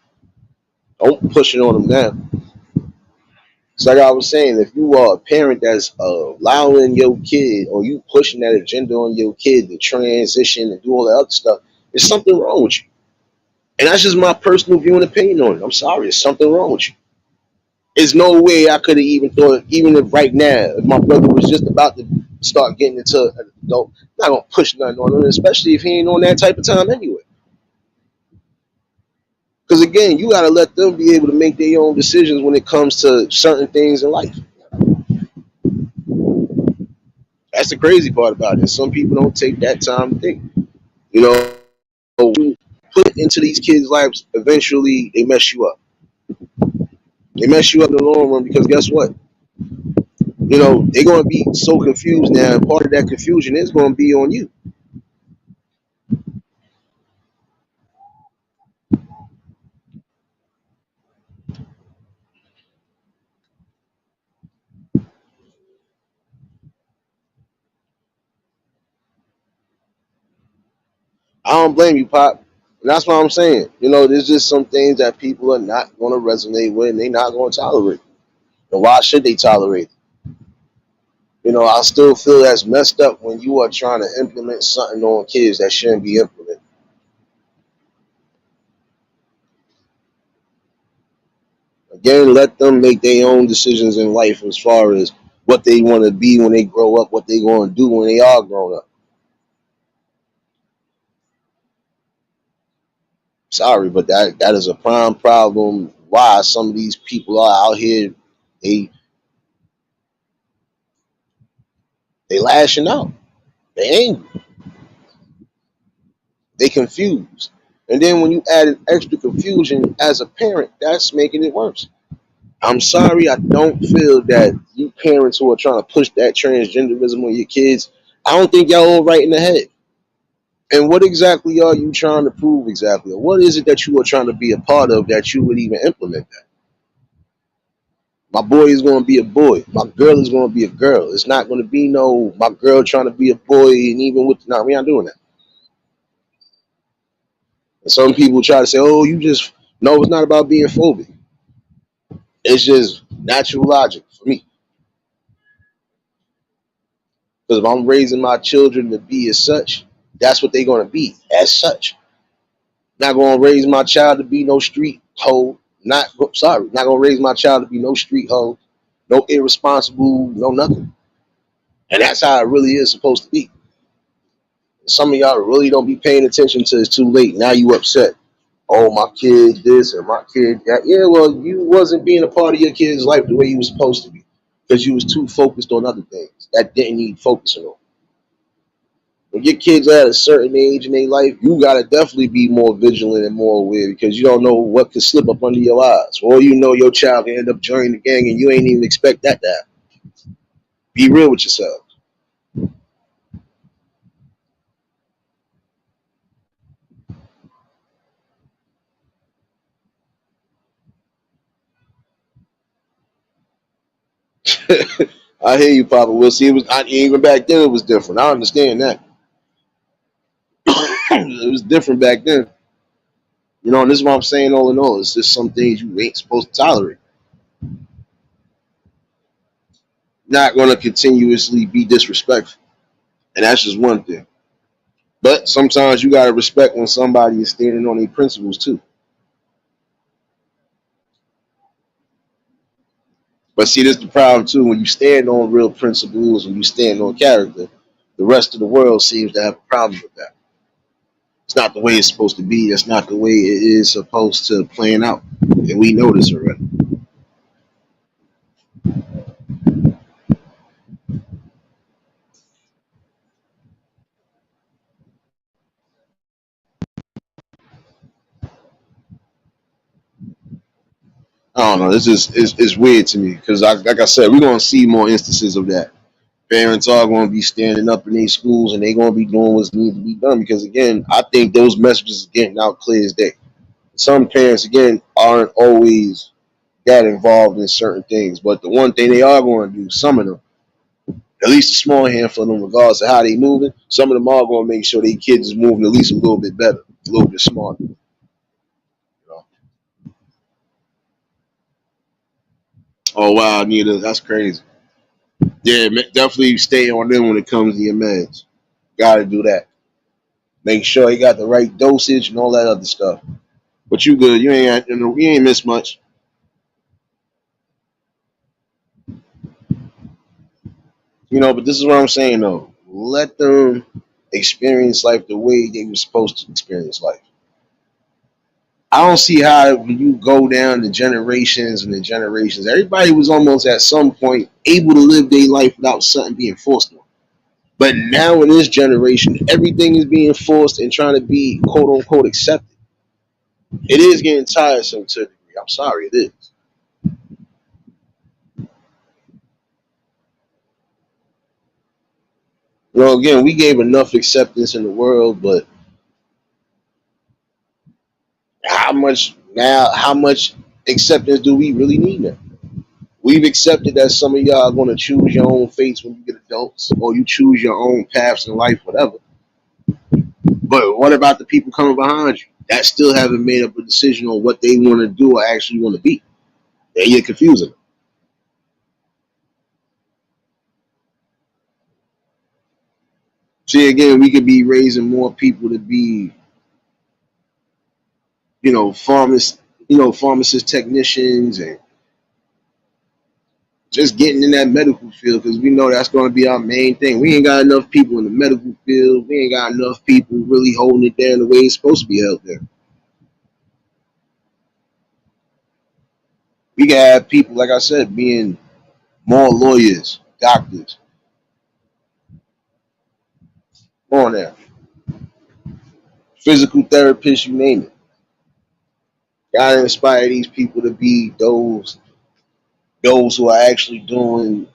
Don't push it on them now. It's like I was saying, if you are a parent that's allowing your kid, or you pushing that agenda on your kid to transition and do all that other stuff, there's something wrong with you. And that's just my personal view and opinion on it. I'm sorry, there's something wrong with you. There's no way I could have even thought, even if right now, if my brother was just about to start getting into an adult, I'm not gonna push nothing on him, especially if he ain't on that type of time anyway. Because again, you got to let them be able to make their own decisions when it comes to certain things in life. That's the crazy part about it. Some people don't take that time to think. You know, you put into these kids' lives, eventually they mess you up. They mess you up in the long run because guess what? They're going to be so confused now, and part of that confusion is going to be on you. I don't blame you, Pop. And that's what I'm saying. There's just some things that people are not going to resonate with and they're not going to tolerate. And why should they tolerate it? I still feel that's messed up when you are trying to implement something on kids that shouldn't be implemented. Again, let them make their own decisions in life as far as what they want to be when they grow up, what they're going to do when they are grown up. Sorry, but that is a prime problem. Why some of these people are out here, they they lashing out, they angry, they confused, and then when you add an extra confusion as a parent, that's making it worse. I'm sorry, I don't feel that you parents who are trying to push that transgenderism on your kids, I don't think y'all all right in the head. And what exactly are you trying to prove exactly? Or what is it that you are trying to be a part of that you would even implement that? My boy is going to be a boy. My girl is going to be a girl. It's not going to be no my girl trying to be a boy and even with no, we not doing that. And some people try to say, "Oh, you just no." It's not about being phobic. It's just natural logic for me. Because if I'm raising my children to be as such, that's what they're going to be as such. Not going to raise my child to be no street hoe. Not going to raise my child to be no street hoe, no irresponsible, no nothing. And that's how it really is supposed to be. Some of y'all really don't be paying attention till it's too late. Now you upset. Oh, my kid this or my kid that. Yeah, well, you wasn't being a part of your kid's life the way you was supposed to be because you was too focused on other things that didn't need focusing on. When your kids are at a certain age in their life, you gotta definitely be more vigilant and more aware because you don't know what could slip up under your eyes. Or your child can end up joining the gang and you ain't even expect that to happen. Be real with yourself. I hear you, Papa. We'll see. Even back then it was different. I understand that. It was different back then. And this is what I'm saying all in all. It's just some things you ain't supposed to tolerate. Not gonna continuously be disrespectful. And that's just one thing. But sometimes you gotta respect when somebody is standing on their principles too. But see, this is the problem too. When you stand on real principles and you stand on character, the rest of the world seems to have a problem with that. It's not the way it's supposed to be. That's not the way it is supposed to plan out. And we know this already. I don't know. This is weird to me because, like I said, we're gonna see more instances of that. Parents are going to be standing up in these schools and they're going to be doing what's needs to be done because, again, I think those messages are getting out clear as day. Some parents, again, aren't always that involved in certain things, but the one thing they are going to do, some of them, at least a small handful of them, regardless of how they moving, some of them are going to make sure their kids is moving at least a little bit better, a little bit smarter. know? Oh wow, Nita, that's crazy. Yeah, definitely stay on them when it comes to your meds. Got to do that. Make sure you got the right dosage and all that other stuff. But you good. You ain't missed much. But this is what I'm saying though. Let them experience life the way they were supposed to experience life. I don't see how when you go down the generations and the generations, everybody was almost at some point able to live their life without something being forced on them. But now in this generation, everything is being forced and trying to be quote unquote accepted. It is getting tiresome to a degree. I'm sorry, it is. You know, again, we gave enough acceptance in the world, but how much now? How much acceptance do we really need now? We've accepted that some of y'all are going to choose your own fates when you get adults, or you choose your own paths in life, whatever. But what about the people coming behind you that still haven't made up a decision on what they want to do or actually want to be? They get confusing. See, again, we could be raising more people to be, pharmacists, pharmacist technicians, and just getting in that medical field because we know that's going to be our main thing. We ain't got enough people in the medical field. We ain't got enough people really holding it down the way it's supposed to be held there. We can have people, like I said, being more lawyers, doctors, on there, physical therapists, you name it. Gotta inspire these people to be those who are actually doing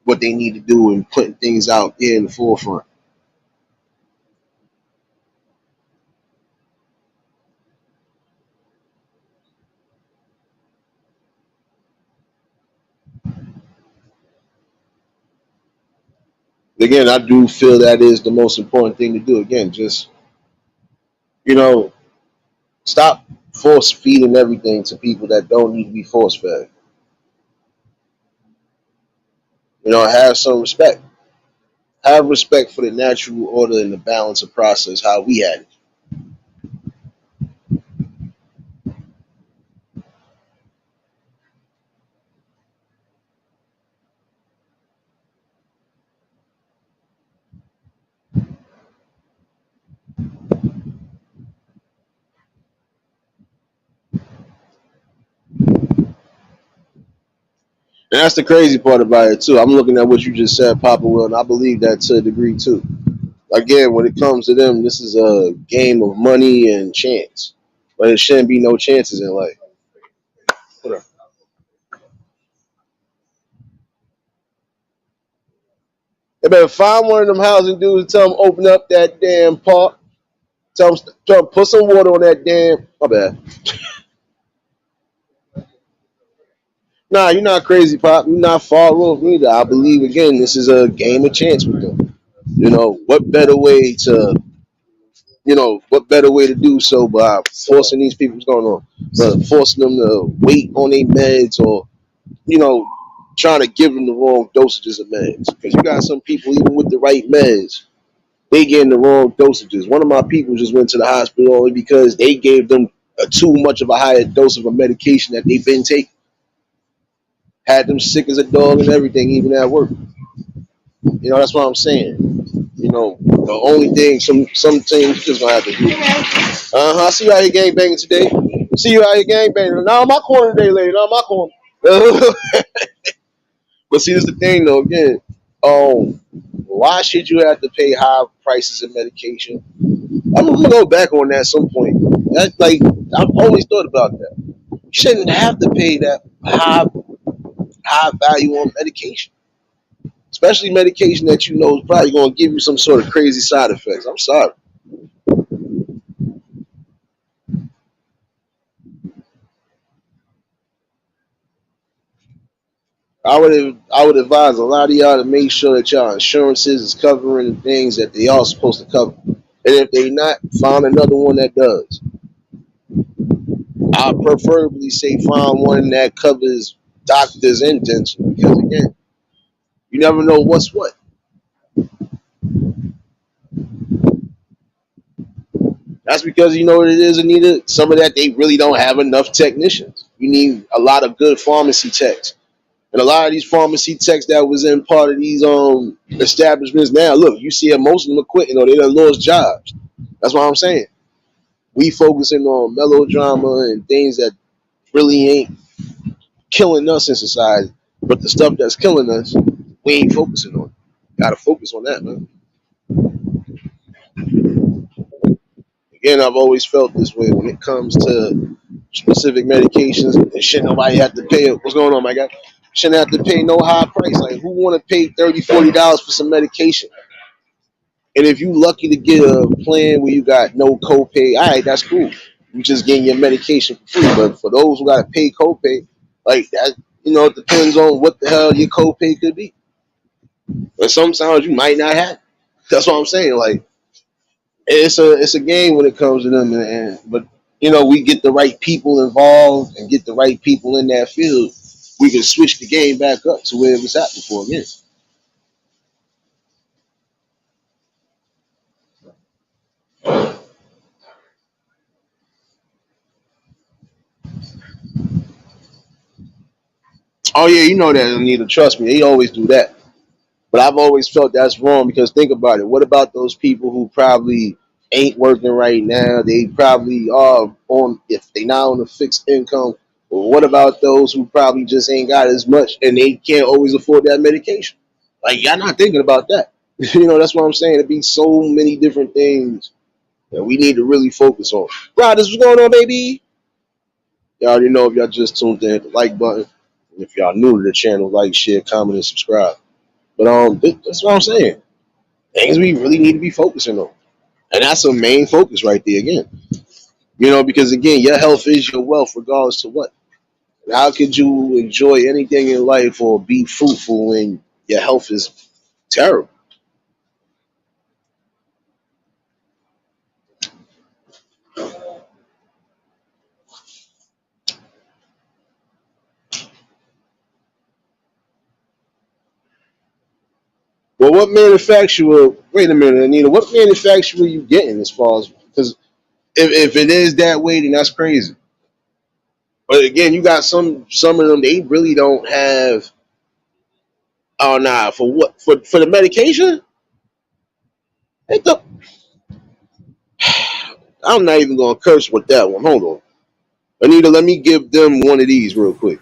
what they need to do and putting things out there in the forefront. Again, I do feel that is the most important thing to do. Again, just you know, stop force feeding everything to people that don't need to be force fed. Have some respect. Have respect for the natural order and the balance of process how we had it. And that's the crazy part about it too. I'm looking at what you just said, Papa Will, and I believe that to a degree too. Again, when it comes to them, this is a game of money and chance. But it shouldn't be no chances in life. They better find one of them housing dudes and tell them open up that damn park. Tell them put some water on that damn. My bad. Nah, you're not crazy, Pop. You're not far off either. I believe again, this is a game of chance with them. What better way to what better way to do so by forcing these people what's going on? Forcing them to wait on their meds or, you know, trying to give them the wrong dosages of meds. Because you got some people, even with the right meds, they getting the wrong dosages. One of my people just went to the hospital only because they gave them too much of a higher dose of a medication that they've been taking. Had them sick as a dog and everything, even at work. That's what I'm saying. The only thing, some things you just gonna have to do. I see you out here gang banging today. See you out here gang banging. Now my corner today, lady. Now my corner. But see, this is the thing though. Again, why should you have to pay high prices of medication? I'm gonna go back on that at some point. I've always thought about that. You shouldn't have to pay that high value on medication, especially medication that you know is probably gonna give you some sort of crazy side effects. I'm sorry. I would advise a lot of y'all to make sure that y'all insurances is covering the things that they are supposed to cover. And if they not, find another one that does. I preferably say find one that covers doctors and dental because again, you never know what's what. That's because you know what it is, Anita. Some of that they really don't have enough technicians. You need a lot of good pharmacy techs. And a lot of these pharmacy techs that was in part of these establishments now, look, you see most of them are quitting or they done lost jobs. That's what I'm saying. We focusing on melodrama and things that really ain't killing us in society, but the stuff that's killing us, we ain't focusing on. Gotta focus on that, man. Again, I've always felt this way when it comes to specific medications. And shit, nobody have to pay. What's going on, my guy? Shouldn't have to pay no high price. Like, who want to pay $30, $40 for some medication? And if you lucky to get a plan where you got no copay, all right, that's cool. You just getting your medication for free. But for those who got to pay copay, like that, it depends on what the hell your copay could be. But sometimes you might not have. That's what I'm saying. Like, it's a game when it comes to them, but we get the right people involved and get the right people in that field, we can switch the game back up to where it was at before again. Oh yeah, you know that, Anita. Trust me, they always do that. But I've always felt that's wrong because think about it. What about those people who probably ain't working right now? They probably are on, if they not on a fixed income. Well, what about those who probably just ain't got as much and they can't always afford that medication? Like, y'all not thinking about that. That's what I'm saying. It'd be so many different things that we need to really focus on. Brothers, what's going on, baby? Y'all already know if y'all just tuned in, hit the like button. And if y'all new to the channel, like, share, comment, and subscribe. But that's what I'm saying. Things we really need to be focusing on. And that's a main focus right there again. Because again, your health is your wealth, regardless to what. And how could you enjoy anything in life or be fruitful when your health is terrible? Well, what manufacturer? Wait a minute, Anita. What manufacturer are you getting as far as? Because if it is that way, then that's crazy. But again, you got some of them. They really don't have. Oh nah, for what? For the medication? Ain't the, I'm not even gonna curse with that one. Hold on, Anita. Let me give them one of these real quick.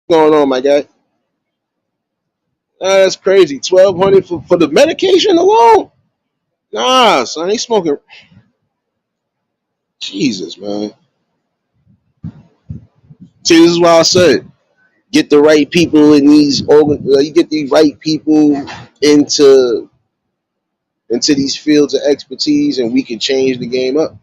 What's going on, my guy? That's crazy. 1,200 for the medication alone? Nah, son, they smoking. Jesus, man. See, this is why I said get the right people in these you get the right people into these fields of expertise, and we can change the game up.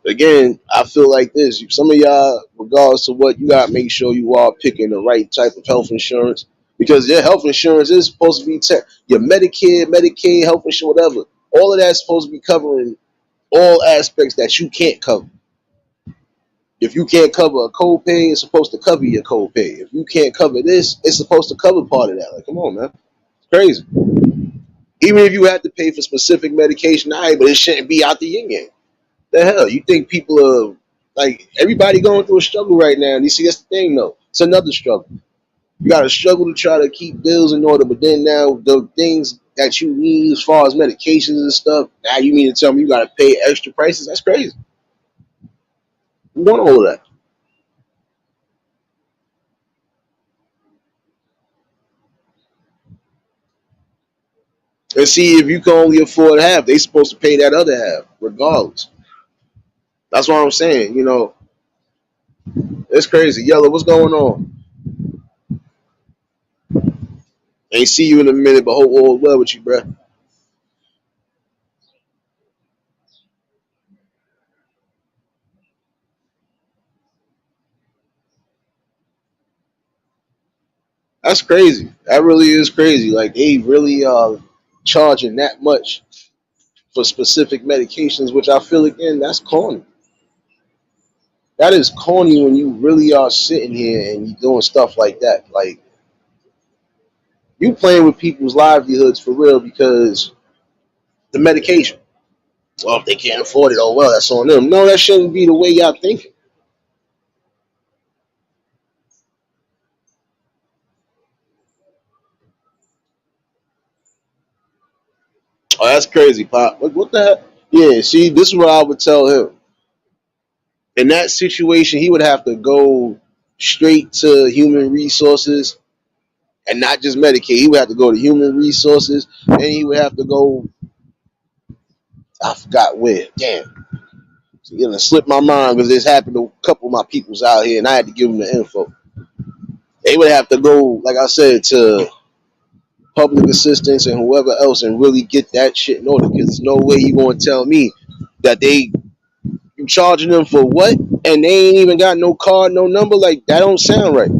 Again, I feel like this. Some of y'all, regardless of what, you gotta make sure you are picking the right type of health insurance because your health insurance is supposed to be your Medicare, Medicaid, health insurance, whatever. All of that's supposed to be covering all aspects that you can't cover. If you can't cover a copay, it's supposed to cover your copay. If you can't cover this, it's supposed to cover part of that. Like, come on, man, it's crazy. Even if you have to pay for specific medication, all right, but it shouldn't be out the yin yang. The hell, you think people are like everybody going through a struggle right now? And you see, that's the thing, though. It's another struggle. You got to struggle to try to keep bills in order, but then now the things that you need as far as medications and stuff, now you mean to tell me you got to pay extra prices? That's crazy. Who want all of that? And see, if you can only afford half, they supposed to pay that other half, regardless. That's what I'm saying. It's crazy. Yellow, what's going on? Ain't see you in a minute, but hope all well with you, bruh. That's crazy. That really is crazy. Like they really charging that much for specific medications, which I feel again that's corny. That is corny when you really are sitting here and you doing stuff like that. Like You playing with people's livelihoods for real because the medication. Well, if they can't afford it, oh well, that's on them. No, that shouldn't be the way y'all thinking. Oh, that's crazy, Pop. What the heck? Yeah, see, this is what I would tell him. In that situation, he would have to go straight to human resources and not just Medicaid. He would have to go to human resources, and he would have to go. I forgot where. Damn, so it's gonna slip my mind because this happened to a couple of my peoples out here, and I had to give them the info. They would have to go, like I said, to public assistance and whoever else, and really get that shit in order. Because there's no way you gonna tell me that you charging them for what, and they ain't even got no card, no number. Like that don't sound right.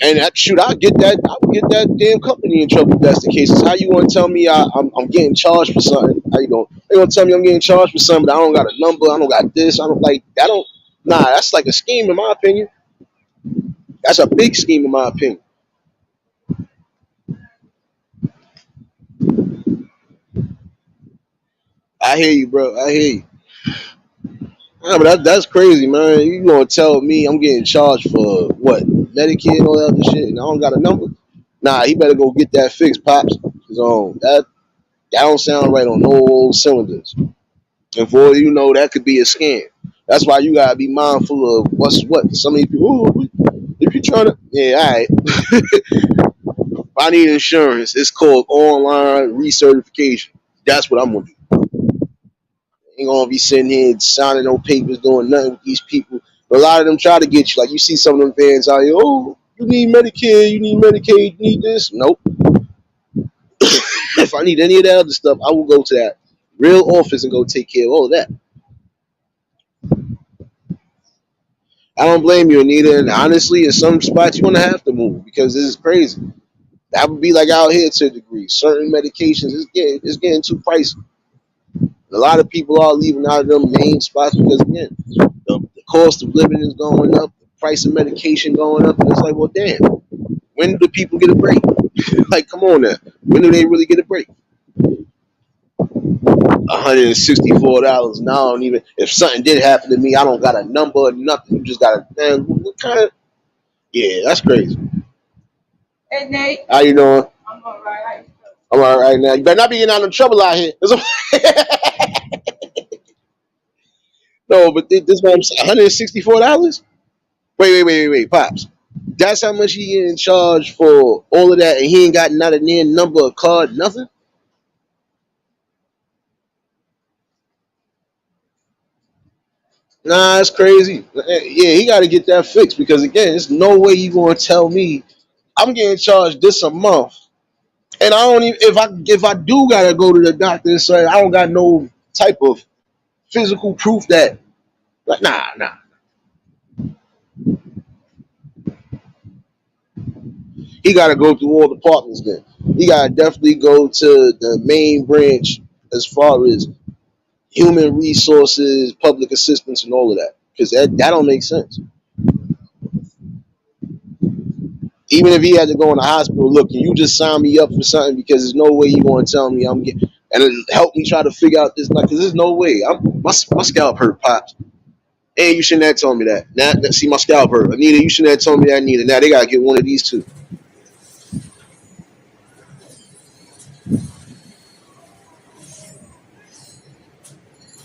And shoot, I would get that damn company in trouble if that's the case. How you gonna tell me I'm getting charged for something? How you gonna tell me I'm getting charged for something? But I don't got a number. I don't got this. I don't like. I don't. Nah, that's like a scheme in my opinion. That's a big scheme in my opinion. I hear you, bro. I hear you. Nah, but that's crazy, man. You gonna tell me I'm getting charged for what Medicaid and all that other shit, and I don't got a number? Nah, he better go get that fixed, pops. Cause that don't sound right on no old cylinders. And for all you know, that could be a scam. That's why you gotta be mindful of what's what. Some of these people, if you trying to, yeah, all right. If I need insurance, it's called online recertification. That's what I'm gonna do. Ain't gonna be sitting here signing no papers, doing nothing with these people. But a lot of them try to get you. Like you see some of them fans out here, oh, you need Medicare, you need Medicaid, you need this. Nope. If I need any of that other stuff, I will go to that real office and go take care of all of that. I don't blame you, Anita. And honestly, in some spots, you're gonna have to move because this is crazy. That would be like out here to a degree. Certain medications it's getting too pricey. A lot of people are leaving out of them main spots because again, the cost of living is going up, the price of medication going up, and it's like, well, damn, when do people get a break? Like, come on now, when do they really get a break? $164. Now I don't even. If something did happen to me, I don't got a number or nothing. You just got a man. What kind of? Yeah, that's crazy. Hey Nate, how you doing? I'm alright. I'm alright now. You better not be getting out of trouble out here. No, but this is what I'm saying. $164. Wait, pops. That's how much he getting charged for all of that, and he ain't got not a near number, of card, nothing. Nah, it's crazy. Yeah, he got to get that fixed because again, there's no way you gonna tell me I'm getting charged this a month, and I don't even if I do gotta go to the doctor and say I don't got no type of physical proof that like nah. He got to go through all the departments. Then he got to definitely go to the main branch as far as human resources, public assistance, and all of that because that don't make sense. Even if he had to go in the hospital, look, can you just sign me up for something because there's no way you going to tell me I'm getting and help me try to figure out this because there's no way. My scalp hurt, pops. Hey, you shouldn't have told me that. Now, see my scalp hurt. Anita, you shouldn't have told me that, Anita. Now they gotta get one of these two.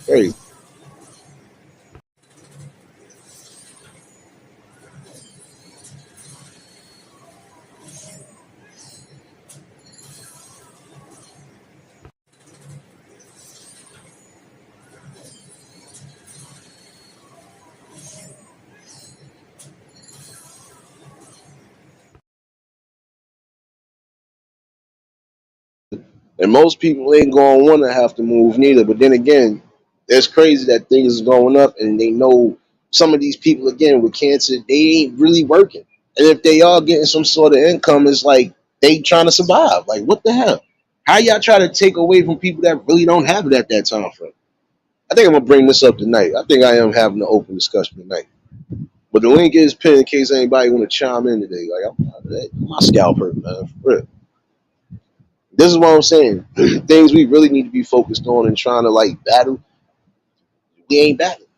Crazy. And most people ain't gonna want to have to move neither. But then again, it's crazy that things is going up, and they know some of these people again with cancer, they ain't really working. And if they are getting some sort of income, it's like they trying to survive. Like what the hell? How y'all try to take away from people that really don't have it at that time frame? I think I'm gonna bring this up tonight. I think I am having an open discussion tonight. But the link is pinned in case anybody want to chime in today. Like, my scalp hurt, man. For real. This is what I'm saying. Things we really need to be focused on and trying to like battle, we ain't battling.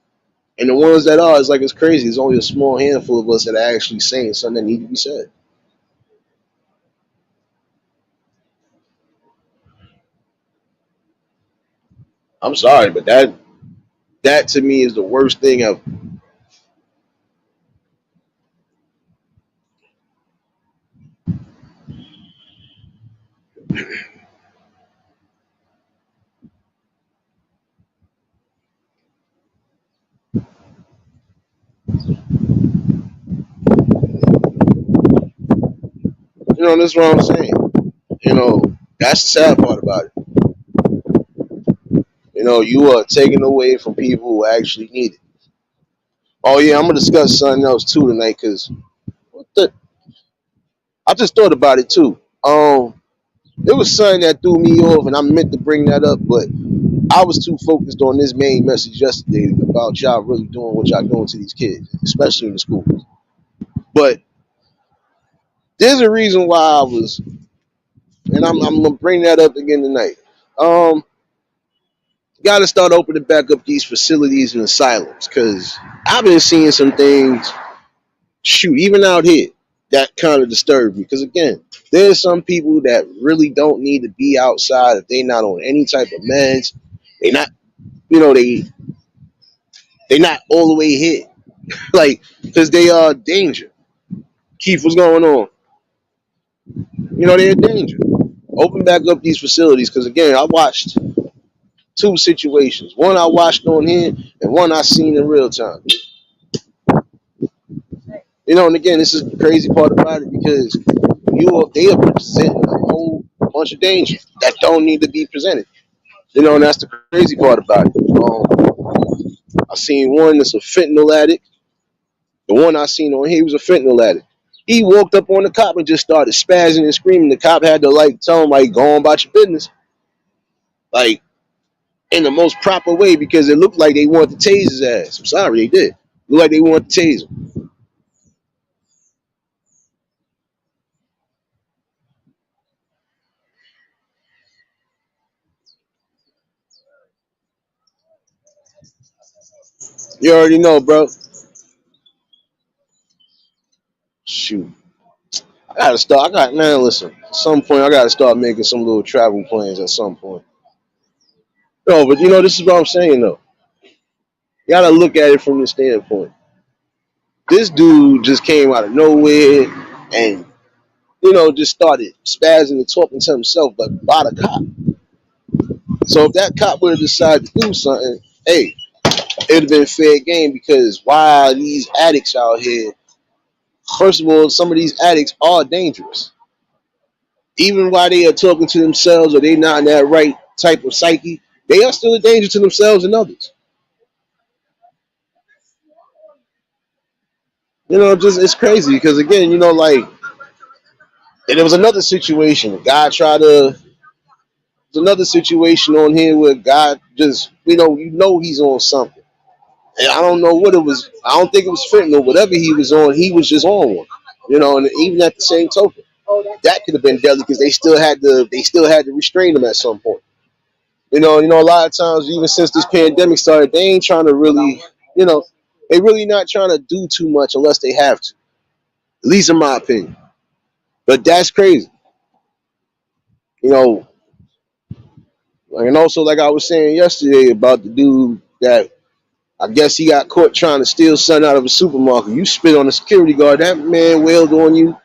And the ones that are, it's like it's crazy. There's only a small handful of us that are actually saying something that need to be said. I'm sorry, but that to me is the worst thing ever. This is what I'm saying. That's the sad part about it. You are taking away from people who actually need it. Oh yeah, I'm gonna discuss something else too tonight because I just thought about it too. It was something that threw me off, and I meant to bring that up, but I was too focused on this main message yesterday about y'all really doing what y'all doing to these kids, especially in the schools. But there's a reason why I was, and I'm gonna bring that up again tonight. Um, Got to start opening back up these facilities and asylums because I've been seeing some things. Shoot, even out here, that kind of disturbed me. Because again, there's some people that really don't need to be outside if they're not on any type of meds. They not, you know, they not all the way hit, like because they are danger. Keith, what's going on? They're a danger. Open back up these facilities because again, I watched two situations. One I watched on here, and one I seen in real time. And again, this is the crazy part about it because they are presenting a whole bunch of danger that don't need to be presented. And that's the crazy part about it. I seen one that's a fentanyl addict. The one I seen on here he was a fentanyl addict. He walked up on the cop and just started spazzing and screaming. The cop had to like tell him like go on about your business, like in the most proper way because it looked like they wanted to tase his ass. I'm sorry, they did. It looked like they wanted to tase him. You already know, bro. Shoot. I gotta start. I got man. Listen, at some point, I gotta start making some little travel plans. At some point, no, but this is what I'm saying though. You gotta look at it from the standpoint. This dude just came out of nowhere and just started spazzing and talking to himself like about a cop. So if that cop would have decided to do something, hey, it'd have been fair game because why these addicts out here? First of all, some of these addicts are dangerous. Even while they are talking to themselves or they not in that right type of psyche, they are still a danger to themselves and others. Just it's crazy because again, like, and there was another situation. A guy tried to. There's another situation on here where a guy just, he's on something, and I don't know what it was. I don't think it was fentanyl. Whatever he was on, he was just on one. And even at the same token, that could have been deadly because they still had to restrain him at some point. A lot of times, even since this pandemic started, they ain't trying to really, you know, they really not trying to do too much unless they have to. At least in my opinion. But that's crazy. You know, and also like I was saying yesterday about the dude that I guess he got caught trying to steal something out of a supermarket. You spit on a security guard, that man wailed on you.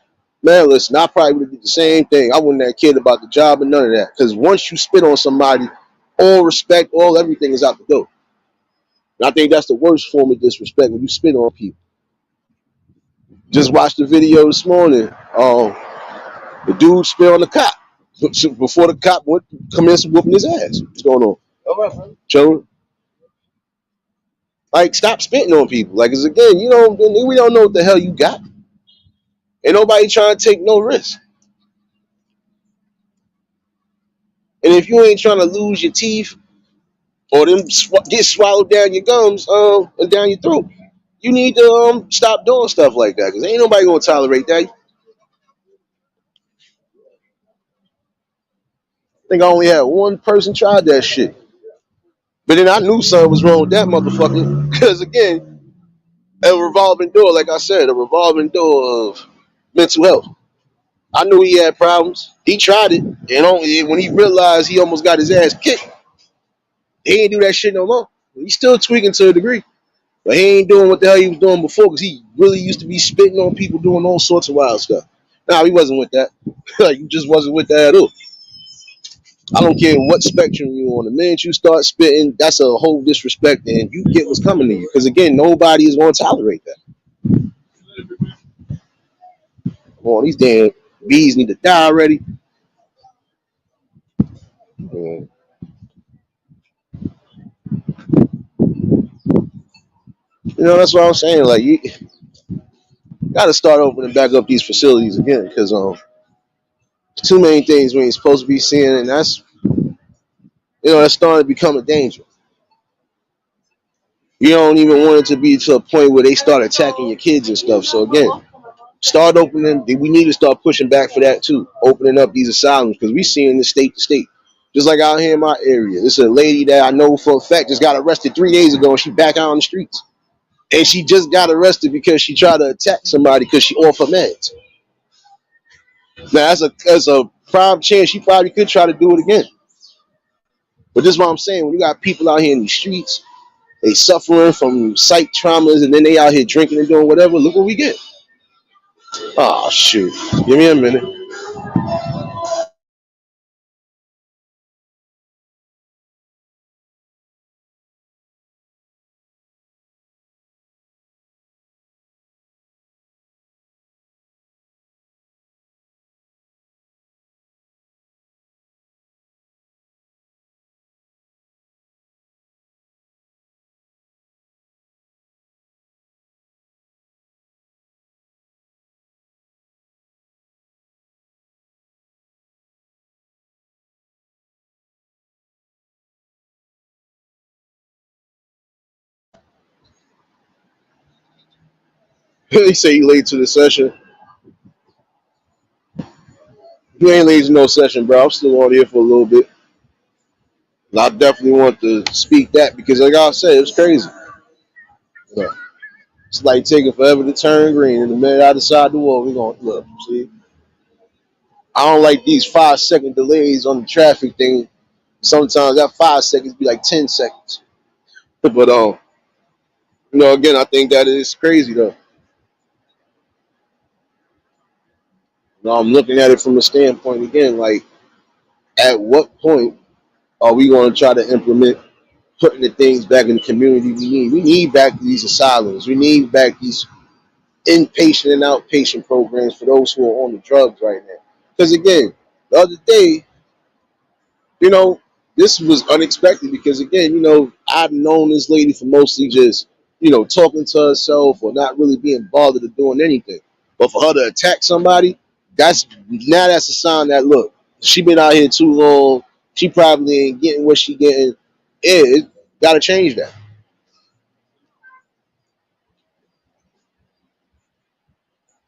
Man, listen, I probably would have did the same thing. I wouldn't have cared about the job and none of that. Because once you spit on somebody, all respect, all everything is out the door. And I think that's the worst form of disrespect when you spit on people. Just watched the video this morning. The dude spit on the cop before the cop went commenced whooping his ass. What's going on? Joe, like stop spitting on people. Like, it's again, we don't know what the hell you got. Ain't nobody trying to take no risk. And if you ain't trying to lose your teeth or them get swallowed down your gums and down your throat, you need to stop doing stuff like that because ain't nobody gonna tolerate that. I think I only had one person tried that shit, but then I knew something was wrong with that motherfucker because again, a revolving door, like I said, a revolving door of mental health. I knew he had problems. He tried it, and only when he realized he almost got his ass kicked, he ain't do that shit no more. He's still tweaking to a degree, but he ain't doing what the hell he was doing before because he really used to be spitting on people doing all sorts of wild stuff. Nah, he wasn't with that. Like, he just wasn't with that at all. I don't care what spectrum you on. The minute you start spitting, that's a whole disrespect, and you get what's coming to you. Because again, nobody is going to tolerate that. Well, these damn bees need to die already. You know, that's what I'm saying. Like, you got to start opening back up these facilities again because too many things we ain't supposed to be seeing, and that's that's starting to become a danger. You don't even want it to be to a point where they start attacking your kids and stuff. So again, start opening. We need to start pushing back for that too. Opening up these asylums because we seeing this state to state. Just like out here in my area, this is a lady that I know for a fact just got arrested 3 days ago, and she back out on the streets. And she just got arrested because she tried to attack somebody because she off her meds. Now, as a prime chance, she probably could try to do it again. But this is what I'm saying. When you got people out here in the streets, they suffering from psych traumas, and then they out here drinking and doing whatever. Look what we get. Oh shoot! Give me a minute. They say you late to the session. You ain't late to no session, bro. I'm still on here for a little bit. And I definitely want to speak that because, like I said, it's crazy. Yeah. It's like taking forever to turn green. And the minute I decide to walk, we're going to look. See, I don't like these 5 second delays on the traffic thing. Sometimes that 5 seconds be like 10 seconds. But again, I think that is crazy though. I'm looking at it from a standpoint again, like at what point are we going to try to implement putting the things back in the community we need? We need back these asylums. We need back these inpatient and outpatient programs for those who are on the drugs right now. Because again, the other day, you know, this was unexpected because again, I've known this lady for mostly just, talking to herself or not really being bothered or doing anything. But for her to attack somebody, that's a sign that look, she been out here too long. She probably ain't getting what she getting. It gotta change that.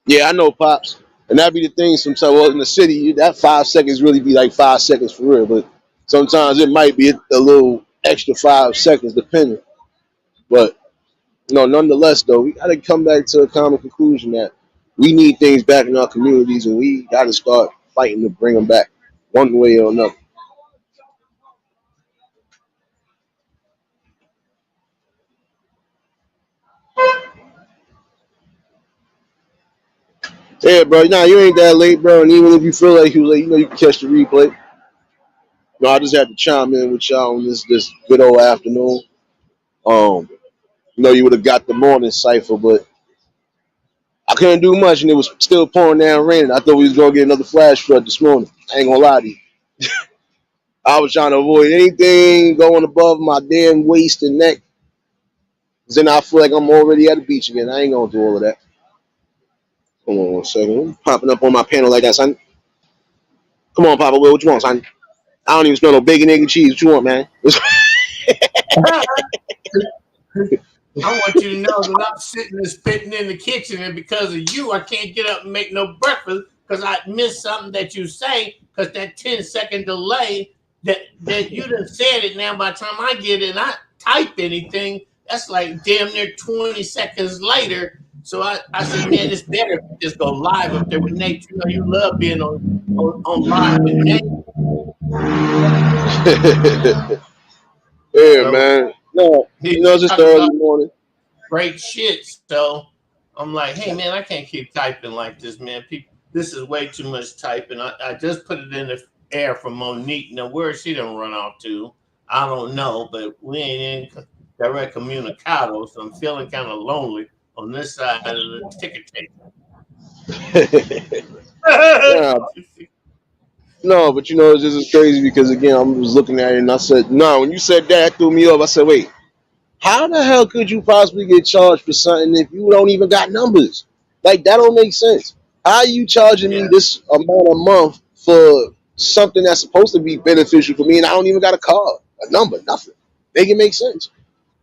Yeah, I know, pops. And that be the thing sometimes. Well, in the city, that 5 seconds really be like 5 seconds for real. But sometimes it might be a little extra 5 seconds, depending. But nonetheless, though, we got to come back to a common conclusion that we need things back in our communities, and we got to start fighting to bring them back, one way or another. Yeah, bro. Nah, you ain't that late, bro. And even if you feel like you late, you can catch the replay. No, I just had to chime in with y'all on this good old afternoon. Um, you would have got the morning cipher, but I couldn't do much, and it was still pouring down raining. I thought we was gonna get another flash flood this morning. I ain't gonna lie to you. I was trying to avoid anything going above my damn waist and neck. 'Cause then I feel like I'm already at the beach again. I ain't gonna do all of that. Hold on one second. Popping up on my panel like that, son. Come on, Papa Will. What you want, son? I don't even smell no bacon, egg, and cheese. What you want, man? I want you to know that I'm sitting and spitting in the kitchen, and because of you, I can't get up and make no breakfast because I missed something that you say. Because that 10-second delay that you done said it now. By the time I get it, and I type anything, that's like damn near 20 seconds later. So I said, man, it's better if we just go live up there with Nate. You know, you love being on live with Nate. Yeah, So man. No, he it's just the talking early about morning. great shit. So I'm like, hey man, I can't keep typing like this, man. People, this is way too much typing. I just put it in the air for Monique. Now where she done run off to, I don't know, but we ain't in direct communicado, so I'm feeling kind of lonely on this side of the ticket tape. Yeah, no, but it's just as crazy because again, I was looking at it and I said, no, when you said that, it threw me off. I said, wait, how the hell could you possibly get charged for something if you don't even got numbers? Like that don't make sense. How are you charging Yeah. me this amount a month for something that's supposed to be beneficial for me and I don't even got a card, a number, nothing? Make it make sense.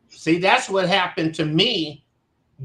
See, that's what happened to me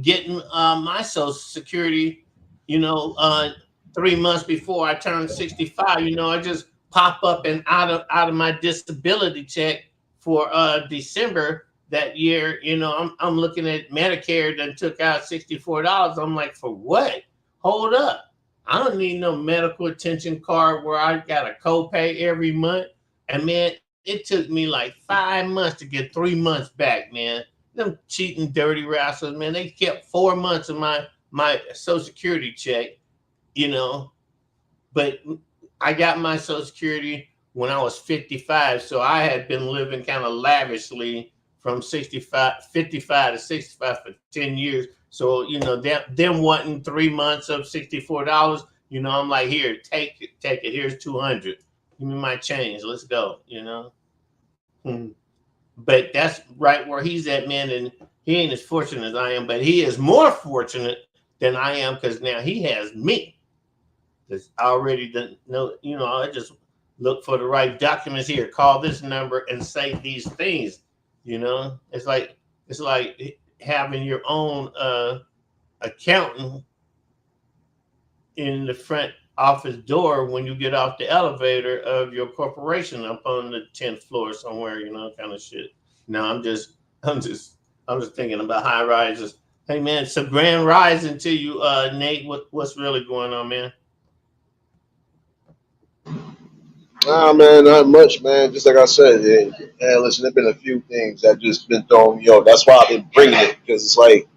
getting my Social Security, 3 months before I turned 65. I just pop up and out of my disability check for December that year. I'm looking at Medicare that took out $64. I'm like, for what? Hold up. I don't need no medical attention card where I got a copay every month. And man, it took me like 5 months to get 3 months back, man. Them cheating dirty rascals, man. They kept 4 months of my Social Security check, you know. But I got my Social Security when I was 55, so I had been living kind of lavishly from 55 to 65 for 10 years. So them wanting 3 months of $64. I'm like, here, take it. Here's 200. Give me my change. Let's go. Hmm. But that's right where he's at, man. And he ain't as fortunate as I am, but he is more fortunate than I am because now he has me. Because I already didn't know, I just look for the right documents here, call this number and say these things. It's like having your own accountant in the front office door when you get off the elevator of your corporation up on the 10th floor somewhere, kind of shit. No, I'm just thinking about high rises. Hey man, so grand rising to you, Nate. What's really going on, man? Ah, man, not much, man. Just like I said, listen, there's been a few things that just been throwing me off. That's why I've been bringing it because it's like,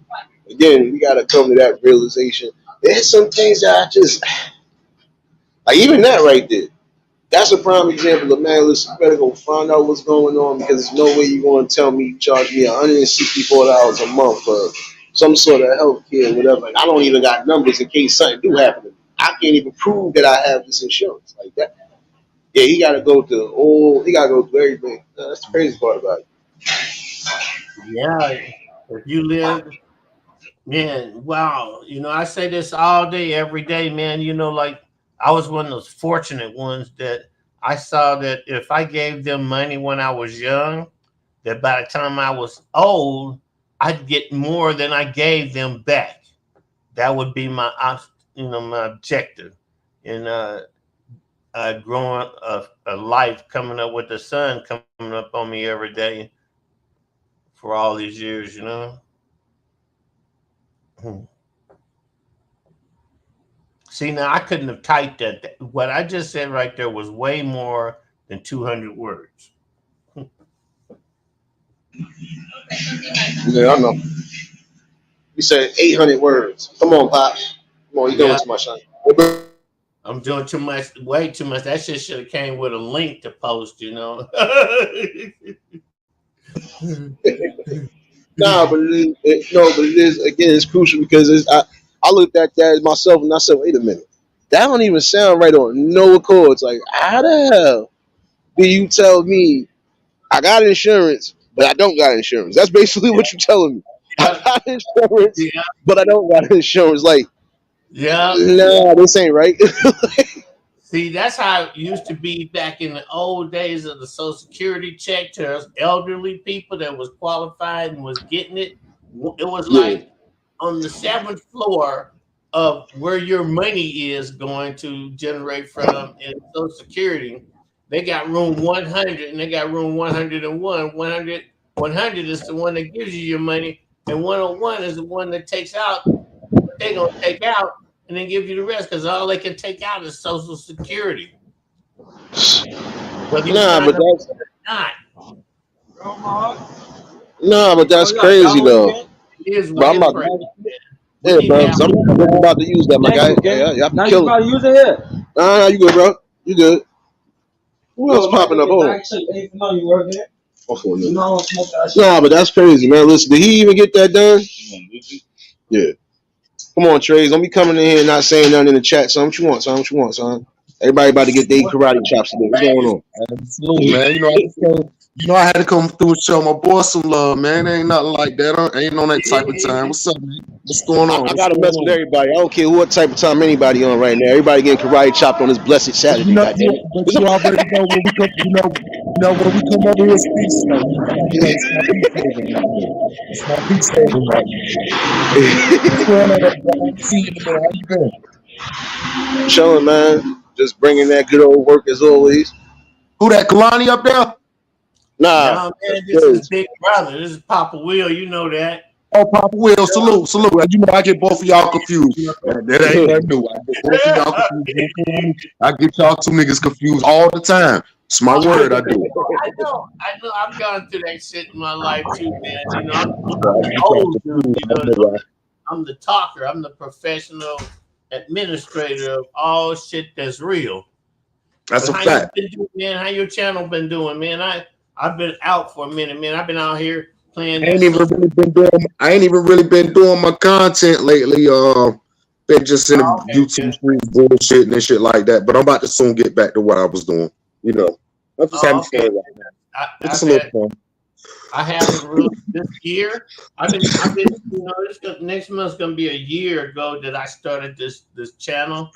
again, we got to come to that realization. There's some things that I just, like, even that right there. That's a prime example of, man, listen, you better go find out what's going on because there's no way you're going to tell me you charge me $164 a month for some sort of health care or whatever. And I don't even got numbers in case something do happen to me. I can't even prove that I have this insurance like that. Yeah, he got to go through everything. That's the crazy part about it. Yeah, if you live, man, wow. I say this all day, every day, man. Like I was one of those fortunate ones that I saw that if I gave them money when I was young, that by the time I was old, I'd get more than I gave them back. That would be my objective. And growing a life, coming up with the sun coming up on me every day for all these years. Hmm. See, now I couldn't have typed that. What I just said right there was way more than 200 words. Yeah, I know. You said 800 words. Come on, Pops. Come on, you doing Yeah, too much, son. I'm doing too much, way too much. That shit should have came with a link to post. Nah, but it is again. It's crucial because I looked at that myself and I said, wait a minute, that don't even sound right on no accords. Like, how the hell do you tell me I got insurance, but I don't got insurance? That's basically Yeah, what you're telling me. I yeah, got insurance, yeah, but I don't got insurance. Like, yeah. nah, this ain't right. See, that's how it used to be back in the old days of the Social Security check to us elderly people that was qualified and was getting it. It was Yeah. like on the seventh floor of where your money is going to generate from in Social Security. They got room 100 and they got room 101. 100 is the one that gives you your money, and 101 is the one that takes out what they're going to take out and then give you the rest because all they can take out is Social Security, whether you Nah, sign but up that's or not. nah, but that's crazy though. It is But what I'm is about crazy. yeah, We need to bro. have. Cause I'm just about to use that, my guy. Yeah, yeah, I'm killing. Nah, you good, bro? You good? What's popping up? Hold on. Nah, but that's crazy, man. Listen, did he even get that done? Yeah. Come on, Trey. Don't be coming in here and not saying nothing in the chat, son. What you want, son? What you want, son? Everybody about to get their karate chops today. What's going on? Salute, man. I had to come through and show my boy some love, man. Ain't nothing like that. I ain't on that type of time. What's up, man? What's going on? I What's gotta going mess with on? everybody. I don't care what type of time anybody on right now. Everybody getting karate chopped on this blessed Saturday. Goddamn it. But you already know when we come. When we come over here, speak slow. It's my peace saving right here. It's my peace saving right here. What's going on, brother? I see you in a minute. How you been? Chilling, man. Just bringing that good old work as always. Who that Kalani up there? Nah, No, that's man, this is good. Big Brother. This is Papa Will. You know that. Oh, Papa Will, salute. I get both of y'all confused. That ain't nothing new. I get both of y'all confused. I get y'all two niggas confused all the time. It's my word, I do. I know. I've gone through that shit in my life too, man. You know, I I'm the get y'all old dude. confused. You I know, know why. I'm the talker. I'm the professional administrator of all shit that's real. That's But a how you fact. been doing, man? How your channel been doing, man? I've been out for a minute, man. I've been out here playing I that ain't even social. really been doing. I ain't even really been doing my content lately. Been just in Oh, the okay, YouTube good. streets bullshit and shit like that. But I'm about to soon get back to what I was doing. You know, I'm just having Oh, fun okay. right now. I Just a little bet. fun. I haven't really this year. I've been, next month's gonna be a year ago that I started this channel,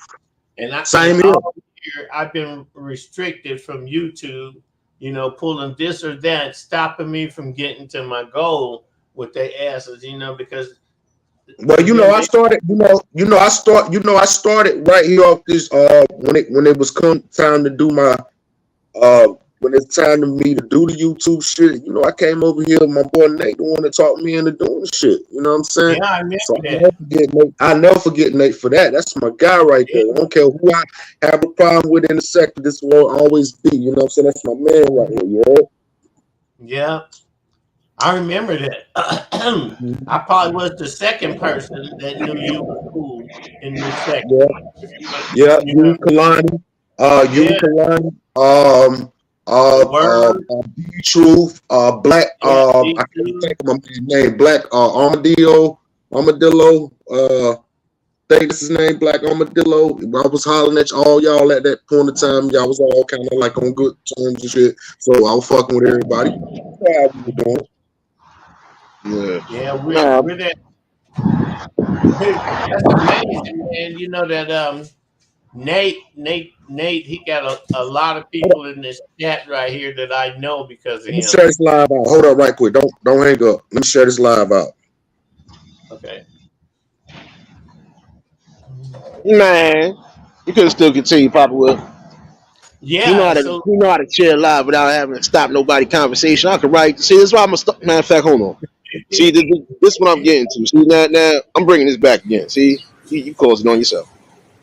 and Same here. all year I've been restricted from YouTube. You know, pulling this or that, stopping me from getting to my goal with their asses. You know, because Well, I then started. I started right here off this. When it was come time to do my when it's time to me to do the YouTube shit, I came over here. My boy Nate, the one that taught me into doing the shit. You know what I'm saying? yeah, I remember So that. I never forget Nate for that. That's my guy right Yeah, there. I don't care who I have a problem with in the sector. This will always be. You know what I'm saying? That's my man right here. Yeah. yeah, I remember that. I probably was the second person that knew you was cool in this sector. Yeah. But Yeah. you know, Yuri Kalani. Yuri yeah, Kalani. word. B Truth. Black. Yeah, I me can't too. think of my man's name. Black. Armadillo. Think this is his name, Black Armadillo. I was hollering at all y'all at that point in time. Y'all was all kind of like on good terms and shit. So I was fucking with everybody. That's how we were doing. Yeah. Yeah, Nah, we're that. That's amazing, man. You know that Nate, he got a lot of Hold up. people in this chat right here that I know because of Let me him. share this live out. Hold up right quick. Don't hang up. Let me share this live out. Okay. man. You could still continue, Papa Will. Yeah. So He know how to chill live without having to stop nobody conversation. I could write. See, that's why I'm a matter of fact. Hold on. See, this is what I'm getting to. See, now I'm bringing this back again. See, you caused it on yourself.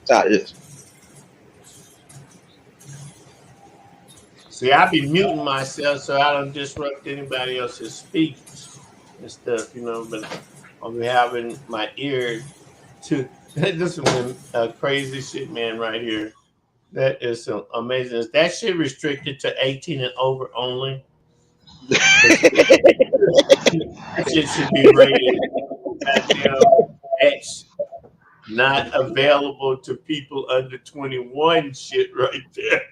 That's how it is. see, I be muting myself so I don't disrupt anybody else's speech and stuff, but I'll be having my ear to this is crazy shit, man, right here. That is so amazing. Is that shit restricted to 18 and over only? Because that shit should be rated goddamn X, not available to people under 21 shit right there.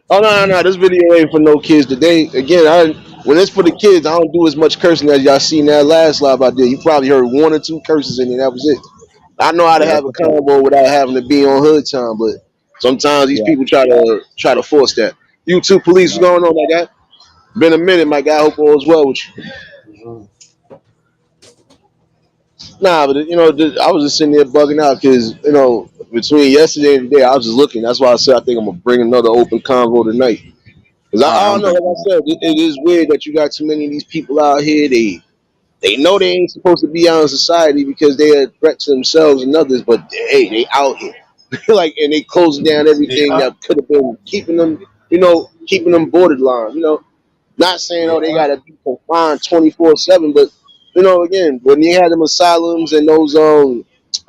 Oh no. This video ain't for no kids today. Again, when it's for the kids, I don't do as much cursing as y'all seen that last live I did. You probably heard one or two curses in it. That was it. I know how to Yeah, have that's a a fact. combo without having to be on hood time, but sometimes these Yeah. people try to force that. You two police, what's Right. going on, my guy? Been a minute, my guy. Hope all is well with you. Mhm. Nah, but I was just sitting there bugging out because between yesterday and today, I was just looking. That's why I said I think I'm gonna bring another open convo tonight. Because All right, I don't I'm know, back like I now. said, it is weird that you got too many of these people out here. They know they ain't supposed to be out in society because they are a threat to themselves and others, but hey, they out here. Like, and they closing down everything Yeah, that could have been keeping them borderline. Not saying yeah, they gotta be confined 24/7, but again, when you had them asylums and those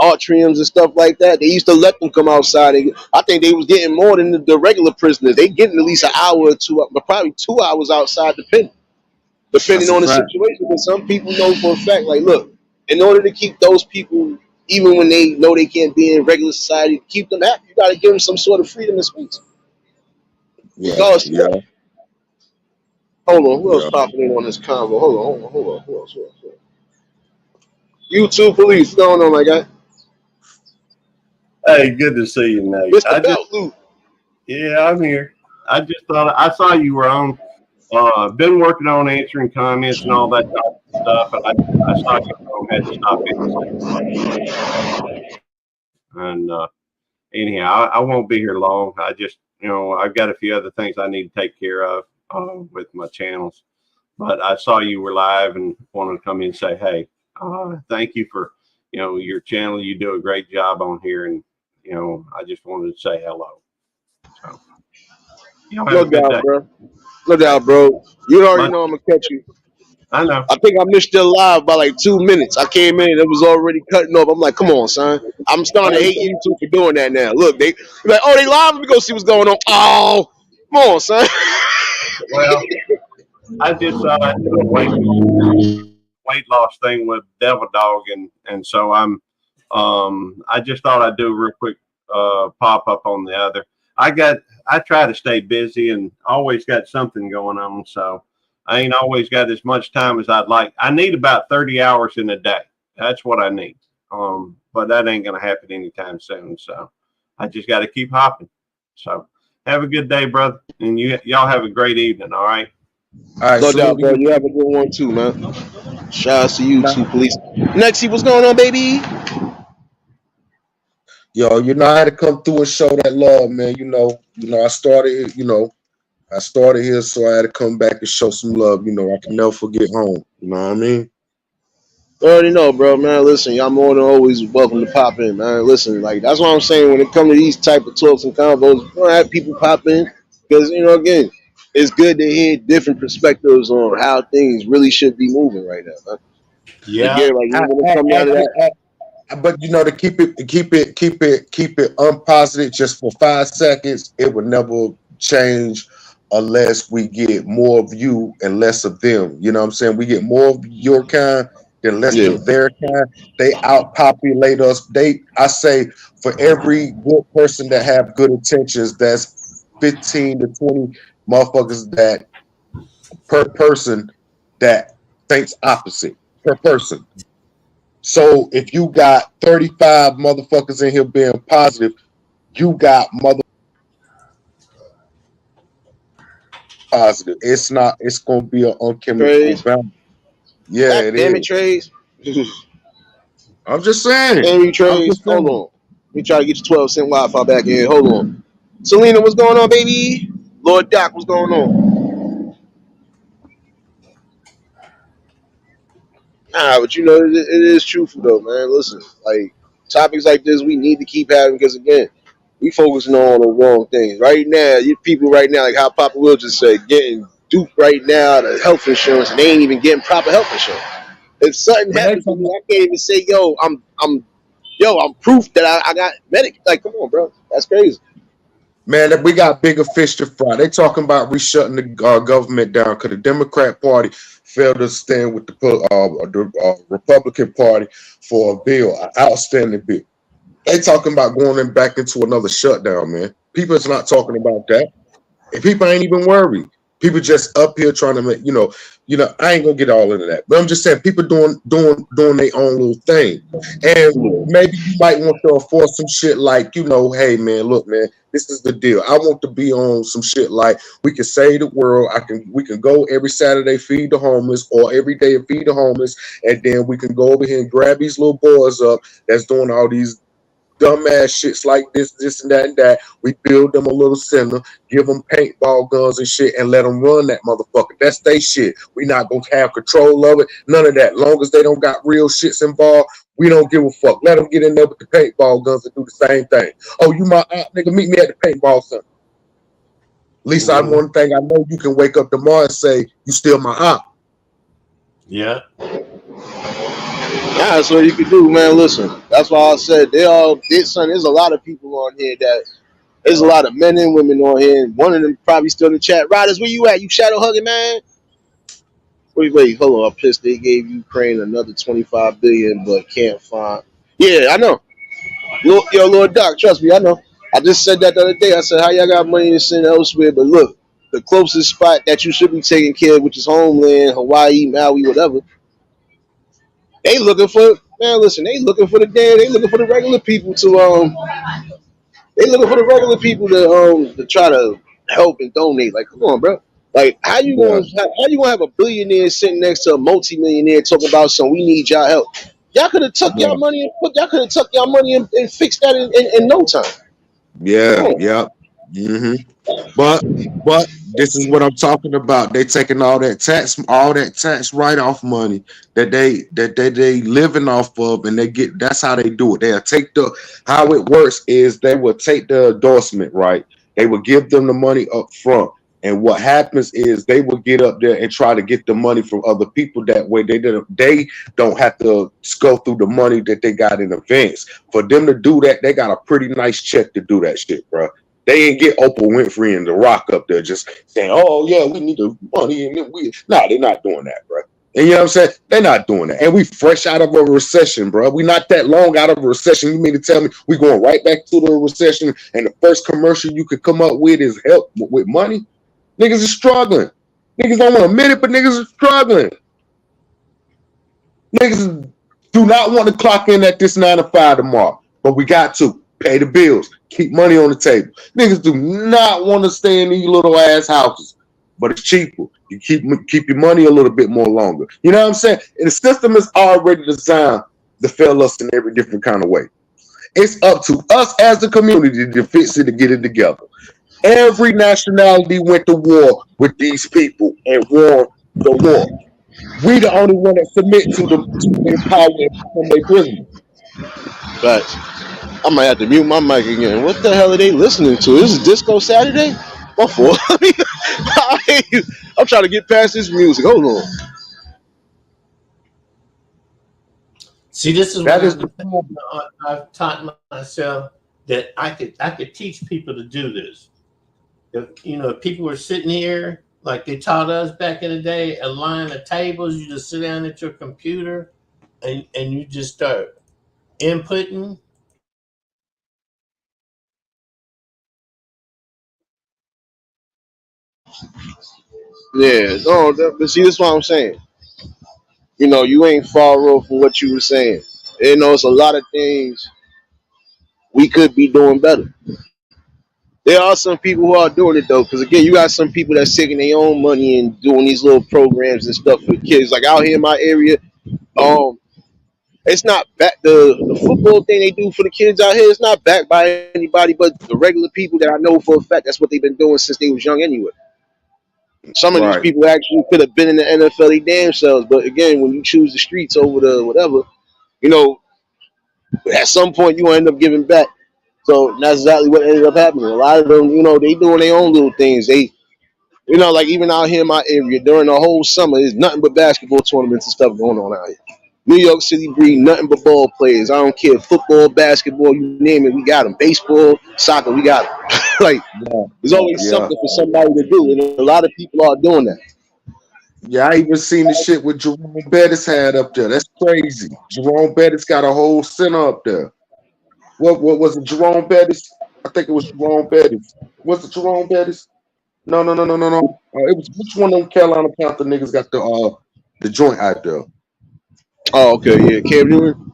atriums and stuff like that, they used to let them come outside. I think they was getting more than the regular prisoners. They getting at least an hour or two, but probably 2 hours outside depending That's a on the fact. situation. But some people know for a fact, like, look, in order to keep those people, even when they know they can't be in regular society, to keep them happy, you got to give them some sort of freedom and space. Yeah, Regardless of yeah, what. Hold on, who else yeah. popping in on this convo? Hold on. Who else? YouTube police, what's going on, my guy? Hey, good to see you, Nate. Mr. Belt Loop. Yeah, I'm here. I just thought I saw you were on. Been working on answering comments and all that type of stuff, and I saw you were on. Had to stop in and say hello. And anyhow, I won't be here long. I just, I've got a few other things I need to take care of with my channels. But I saw you were live and wanted to come in and say, hey, thank you for, your channel. You do a great job on here, and I just wanted to say hello. So, have No a good doubt, day. bro. No Okay. doubt, bro. You already Much. know I'm gonna catch you. I know. I think I missed your live by like 2 minutes. I came in, it was already cutting off. I'm like, come on, son. I'm starting to hate YouTube for doing that now. Look, they like, oh, they live. Let me go see what's going on. Oh, come on, son. Well, I just do a weight loss thing with Devil Dog, and so I just thought I'd do a real quick pop up on the other. I try to stay busy and always got something going on, so I ain't always got as much time as I'd like. I need about 30 hours in a day. That's what I need. But that ain't gonna happen anytime soon. So I just got to keep hopping. So have a good day, brother, and y'all have a great evening. All right. All right, No salute doubt, to bro. you. You have a good one too, man. Shout out to you Nah, too, police. Nexie, what's going on, baby? yo, I had to come through and show that love, man. I started here, so I had to come back and show some love. I can never forget home. You know what I mean? You already know, bro, man. Listen, y'all more than always welcome to pop in, man. Listen, like that's what I'm saying when it comes to these type of talks and combos, we're gonna have people pop in because again, it's good to hear different perspectives on how things really should be moving right now, man. yeah. Again, like even when it comes down to that, But to keep it unpositive just for 5 seconds, it would never change unless we get more of you and less of them. You know what I'm saying? We get more of your kind than less yeah, of their kind. They outpopulate us. I say for every good person that have good intentions, that's 15 to 20 motherfuckers that per person that thinks opposite per person. So if you got 35 motherfuckers in here being positive, you got mother positive. It's gonna be an unchemical trades. balance. Yeah, God it damn is. it, trades. I'm just saying. Damn you, I'm trades. just Hold saying. on. Let me try to get your 12-cent Wi-Fi back in here. Hold on. Selena, what's going on, baby? Lord Doc, what's going on? Nah, but it is truthful though, man. Listen, like topics like this, we need to keep having because again, we focusing on the wrong things right now. You people right now, like how Papa will just say, getting duped right now to health insurance, and they ain't even getting proper health insurance. If something Man, they happens to talking me, about, I can't even say, I'm proof that I got medic. Like, come on, bro, that's crazy. man, that we got bigger fish to fry. They talking about shutting the government down because the Democrat Party failed to stand with the Republican Party for a bill, an outstanding bill. They talking about going back into another shutdown, man. People is not talking about that. And people ain't even worried. People just up here trying to make, I ain't gonna get all into that. But I'm just saying people doing their own little thing. And maybe you might want to afford some shit like, hey man, look, man, this is the deal. I want to be on some shit like we can save the world. We can go every Saturday, feed the homeless, or every day and feed the homeless, and then we can go over here and grab these little boys up that's doing all these dumbass shits like this and that and that. We build them a little center, give them paintball guns and shit, and let them run that motherfucker. That's they shit. We not gonna have control of it. None of that. Long as they don't got real shits involved, we don't give a fuck. Let them get in there with the paintball guns and do the same thing. Oh, you my aunt, nigga? Meet me at the paintball center. At least I'm one thing I know. You can wake up tomorrow and say you still my aunt. Yeah. Yeah, that's what you can do, man. Listen, that's why I said son. There's a lot of people on here there's a lot of men and women on here. And one of them probably still in the chat. Riders, where you at? You shadow hugging, man? Wait, hold on. I'm pissed. They gave Ukraine another 25 billion, but can't find. Yeah, I know. Yo, Lord Doc, trust me, I know. I just said that the other day. I said, how y'all got money to send elsewhere? But look, the closest spot that you should be taking care of, which is homeland, Hawaii, Maui, whatever. They looking for listen, they looking for the regular people to try to help and donate. Like, come on, bro. Like, how you gonna have a billionaire sitting next to a multimillionaire talking about some we need y'all help? Y'all could have took y'all money and fixed that in no time. Yeah. But this is what I'm talking about. They taking all that tax write-off money that they living off of, and that's how they do it. They'll take how it works is they will take the endorsement, right? They will give them the money up front. And what happens is they will get up there and try to get the money from other people. That way they don't have to go through the money that they got in advance. For them to do that, they got a pretty nice check to do that shit, bro. They ain't get Oprah Winfrey and The Rock up there just saying, oh, yeah, we need the money. And they're not doing that, bro. And you know what I'm saying? They're not doing that. And we fresh out of a recession, bro. We not that long out of a recession. You mean to tell me we going right back to the recession and the first commercial you could come up with is help with money? Niggas are struggling. Niggas don't want to admit it, but niggas are struggling. Niggas do not want to clock in at this 9 to 5 tomorrow, but we got to pay the bills, keep money on the table. Niggas do not want to stay in these little ass houses, but it's cheaper. You keep your money a little bit more longer. You know what I'm saying? And the system is already designed to fail us in every different kind of way. It's up to us as a community to fix it, to get it together. Every nationality went to war with these people and won the war. We the only one that submit to their power and their prisoners. But I might have to mute my mic again. What the hell are they listening to? This is Disco Saturday? What for? I'm trying to get past this music. Hold on. See, this is what I've taught myself, that I could teach people to do this. If people were sitting here like they taught us back in the day, a line of tables, you just sit down at your computer and you just start inputting. Yeah, no, but see, that's what I'm saying. You ain't far off from what you were saying. It's a lot of things we could be doing better. There are some people who are doing it though, because again, you got some people that's taking their own money and doing these little programs and stuff for kids. Like out here in my area, it's not back the football thing they do for the kids out here. It's not backed by anybody but the regular people that I know for a fact. That's what they've been doing since they was young anyway. Some of these people actually could have been in the NFL they damn selves, but again, when you choose the streets over the whatever, at some point you end up giving back. So that's exactly what ended up happening. A lot of them, they doing their own little things. They, like even out here in my area during the whole summer, there's nothing but basketball tournaments and stuff going on out here. New York City breed nothing but ball players. I don't care, football, basketball, you name it, we got them. Baseball, soccer, we got them. Like, there's always something for somebody to do, and a lot of people are doing that. Yeah, I even seen the shit with Jerome Bettis had up there. That's crazy. Jerome Bettis got a whole center up there. What was it, Jerome Bettis? I think it was Jerome Bettis. Was it Jerome Bettis? No, no, no, no, no, no. It was which one of them Carolina Panther niggas got the joint out there? Oh, okay, yeah, Cam Newton.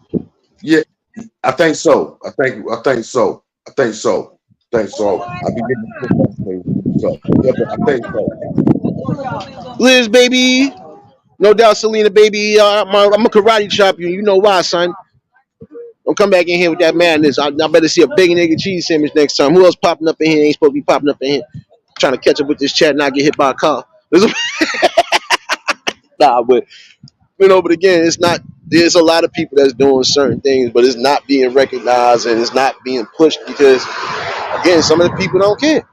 Yeah, I think so. I think so. I think so. I think so. I be getting the football thing. So yeah, but I think so. Liz, baby. No doubt, Selena, baby. I'm a karate chop you. You know why, son? Don't come back in here with that madness. I better see a bacon, egg, and cheese sandwich next time. Who else popping up in here? Ain't supposed to be popping up in here. Trying to catch up with this chat and not get hit by a car. Nah, but but again, it's not. There's a lot of people that's doing certain things, but it's not being recognized and it's not being pushed because, again, some of the people don't care.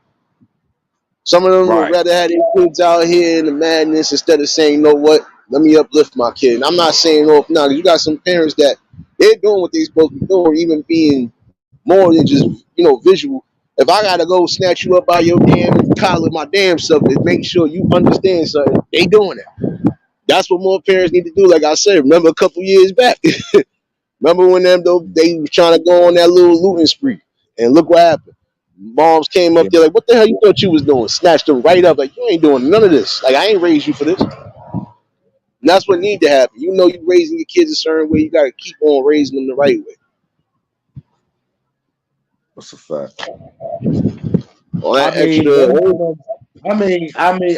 Some of them would Right. rather have their kids out here in the madness instead of saying, you know what, let me uplift my kid. And I'm not saying off now, because you got some parents that they're doing what they're supposed to be doing, even being more than just, visual. If I gotta go snatch you up by your damn collar, my damn stuff, to make sure you understand something, they doing it. That's what more parents need to do. Like I said, remember a couple years back. Remember when they were trying to go on that little looting spree, and look what happened. Moms came up Yeah. there like, "What the hell you thought you was doing?" Snatched them right up like, "You ain't doing none of this. Like I ain't raised you for this." And that's what need to happen. You know, you raising your kids a certain way. You got to keep on raising them the right way. That's a fact. All I that mean, extra.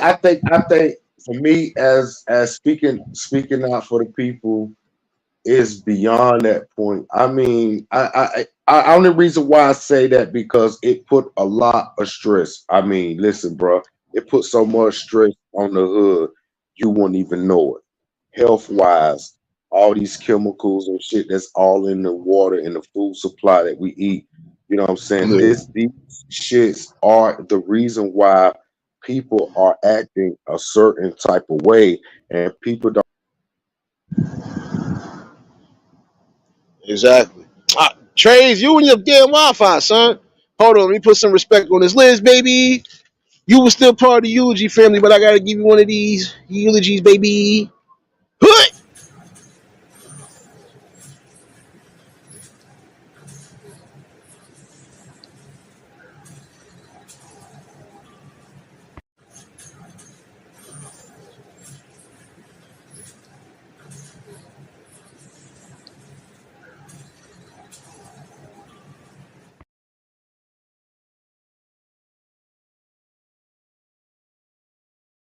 I think for me as speaking out for the people is beyond that point. I mean, I only reason why I say that because it put a lot of stress. I mean, listen, bro, it put so much stress on the hood, you wouldn't even know it. Health wise, all these chemicals and shit that's all in the water and the food supply that we eat. You know what I'm saying? Yeah, These shits are the reason why people are acting a certain type of way, and people don't. exactly. Trays, you and your damn Wi-Fi, son. Hold on, let me put some respect on this. Liz, baby, you were still part of the eulogy family, but I gotta give you one of these eulogies, baby. Hood.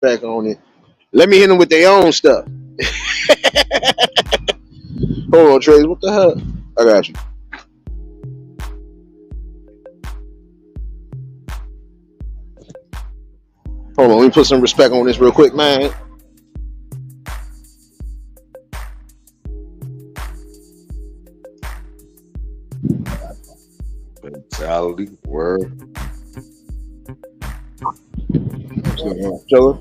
Back on it. Let me hit them with their own stuff. Hold on, Trace. What the hell? I got you. Hold on, let me put some respect on this real quick, man. Mentality, word. Chiller.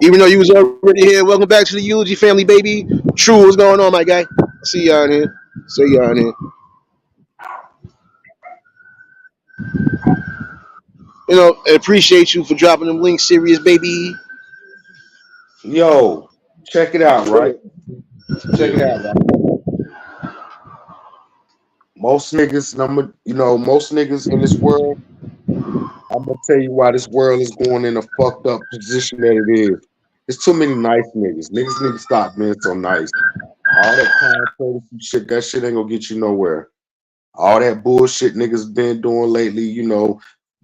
Even though you was already here, welcome back to the eulogy family, baby. True, what's going on, my guy? See y'all in here. See y'all in here. I appreciate you for dropping them links, serious baby. Yo, check it out, right? Check it out, right? Most niggas in this world, I'm gonna tell you why this world is going in a fucked up position that it is. There's too many nice niggas. Niggas need to stop being so nice. All that kind courtesy shit, that shit ain't gonna get you nowhere. All that bullshit niggas been doing lately,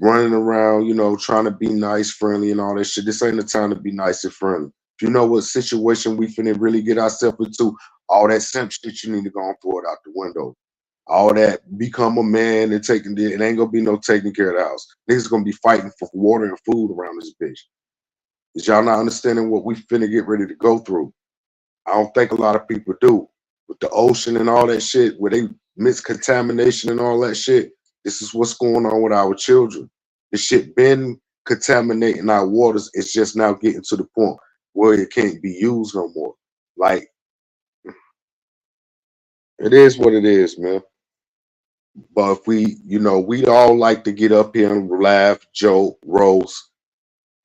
running around, trying to be nice, friendly, and all that shit. This ain't the time to be nice and friendly. If you know what situation we finna really get ourselves into, all that simp shit, you need to go and throw it out the window. All that become a man and taking it ain't gonna be no taking care of the house. Niggas gonna be fighting for water and food around this bitch. Is y'all not understanding what we finna get ready to go through? I don't think a lot of people do. With the ocean and all that shit, where they mix contamination and all that shit, this is what's going on with our children. This shit been contaminating our waters. It's just now getting to the point where it can't be used no more. Like, it is what it is, man. But if we all like to get up here and laugh, joke, roast,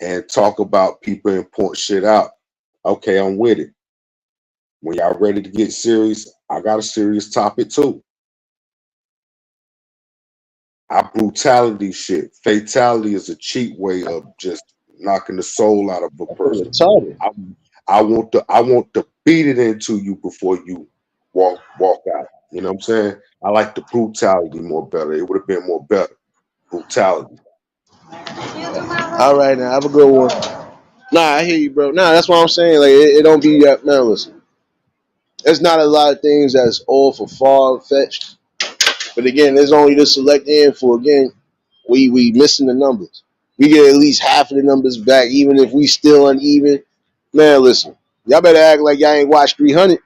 and talk about people and point shit out. Okay, I'm with it. When y'all ready to get serious, I got a serious topic too. Our brutality shit. Fatality is a cheap way of just knocking the soul out of a person. Retarded. I want to beat it into you before you walk out. You know what I'm saying? I like the brutality more better. It would have been more better. Brutality. All right, now have a good one. Nah, I hear you, bro. Nah, that's what I'm saying. Like, it don't be that. Man, listen, there's not a lot of things that's all for far fetched. But again, there's only the select handful. Again, we missing the numbers. We get at least half of the numbers back, even if we still uneven. Man, listen, y'all better act like y'all ain't watched 300.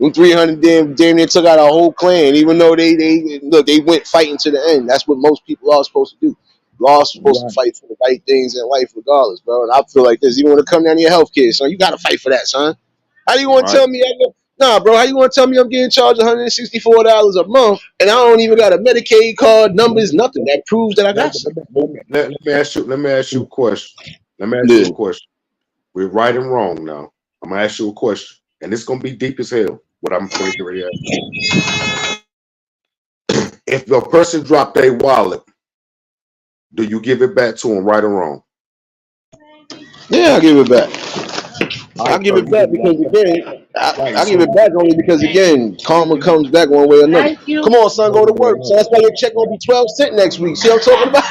Them 300 damn near took out a whole clan, even though they went fighting to the end. That's what most people are supposed to do. You are supposed to Right. fight for the right things in life, regardless, bro. And I feel like this. Even when it come down to your health care, son, you gotta fight for that, son. How do you want to Right. tell me? Nah, bro. How you want to tell me I'm getting charged $164 a month and I don't even got a Medicaid card, numbers, nothing that proves that I got something? Let me ask you a question. Let me ask you Yeah. a question. We're right and wrong now. I'm gonna ask you a question, and it's gonna be deep as hell. What I'm finna get ready to ask you. If a person dropped their wallet, do you give it back to them, right or wrong? Yeah, I'll give it back. All I'll right, give so it you give back it right because back. again, Right. I give So it back only because again, karma comes back one way or another. Come on, son, go to work. So that's why your check gonna be 12 cents next week. See what I'm talking about?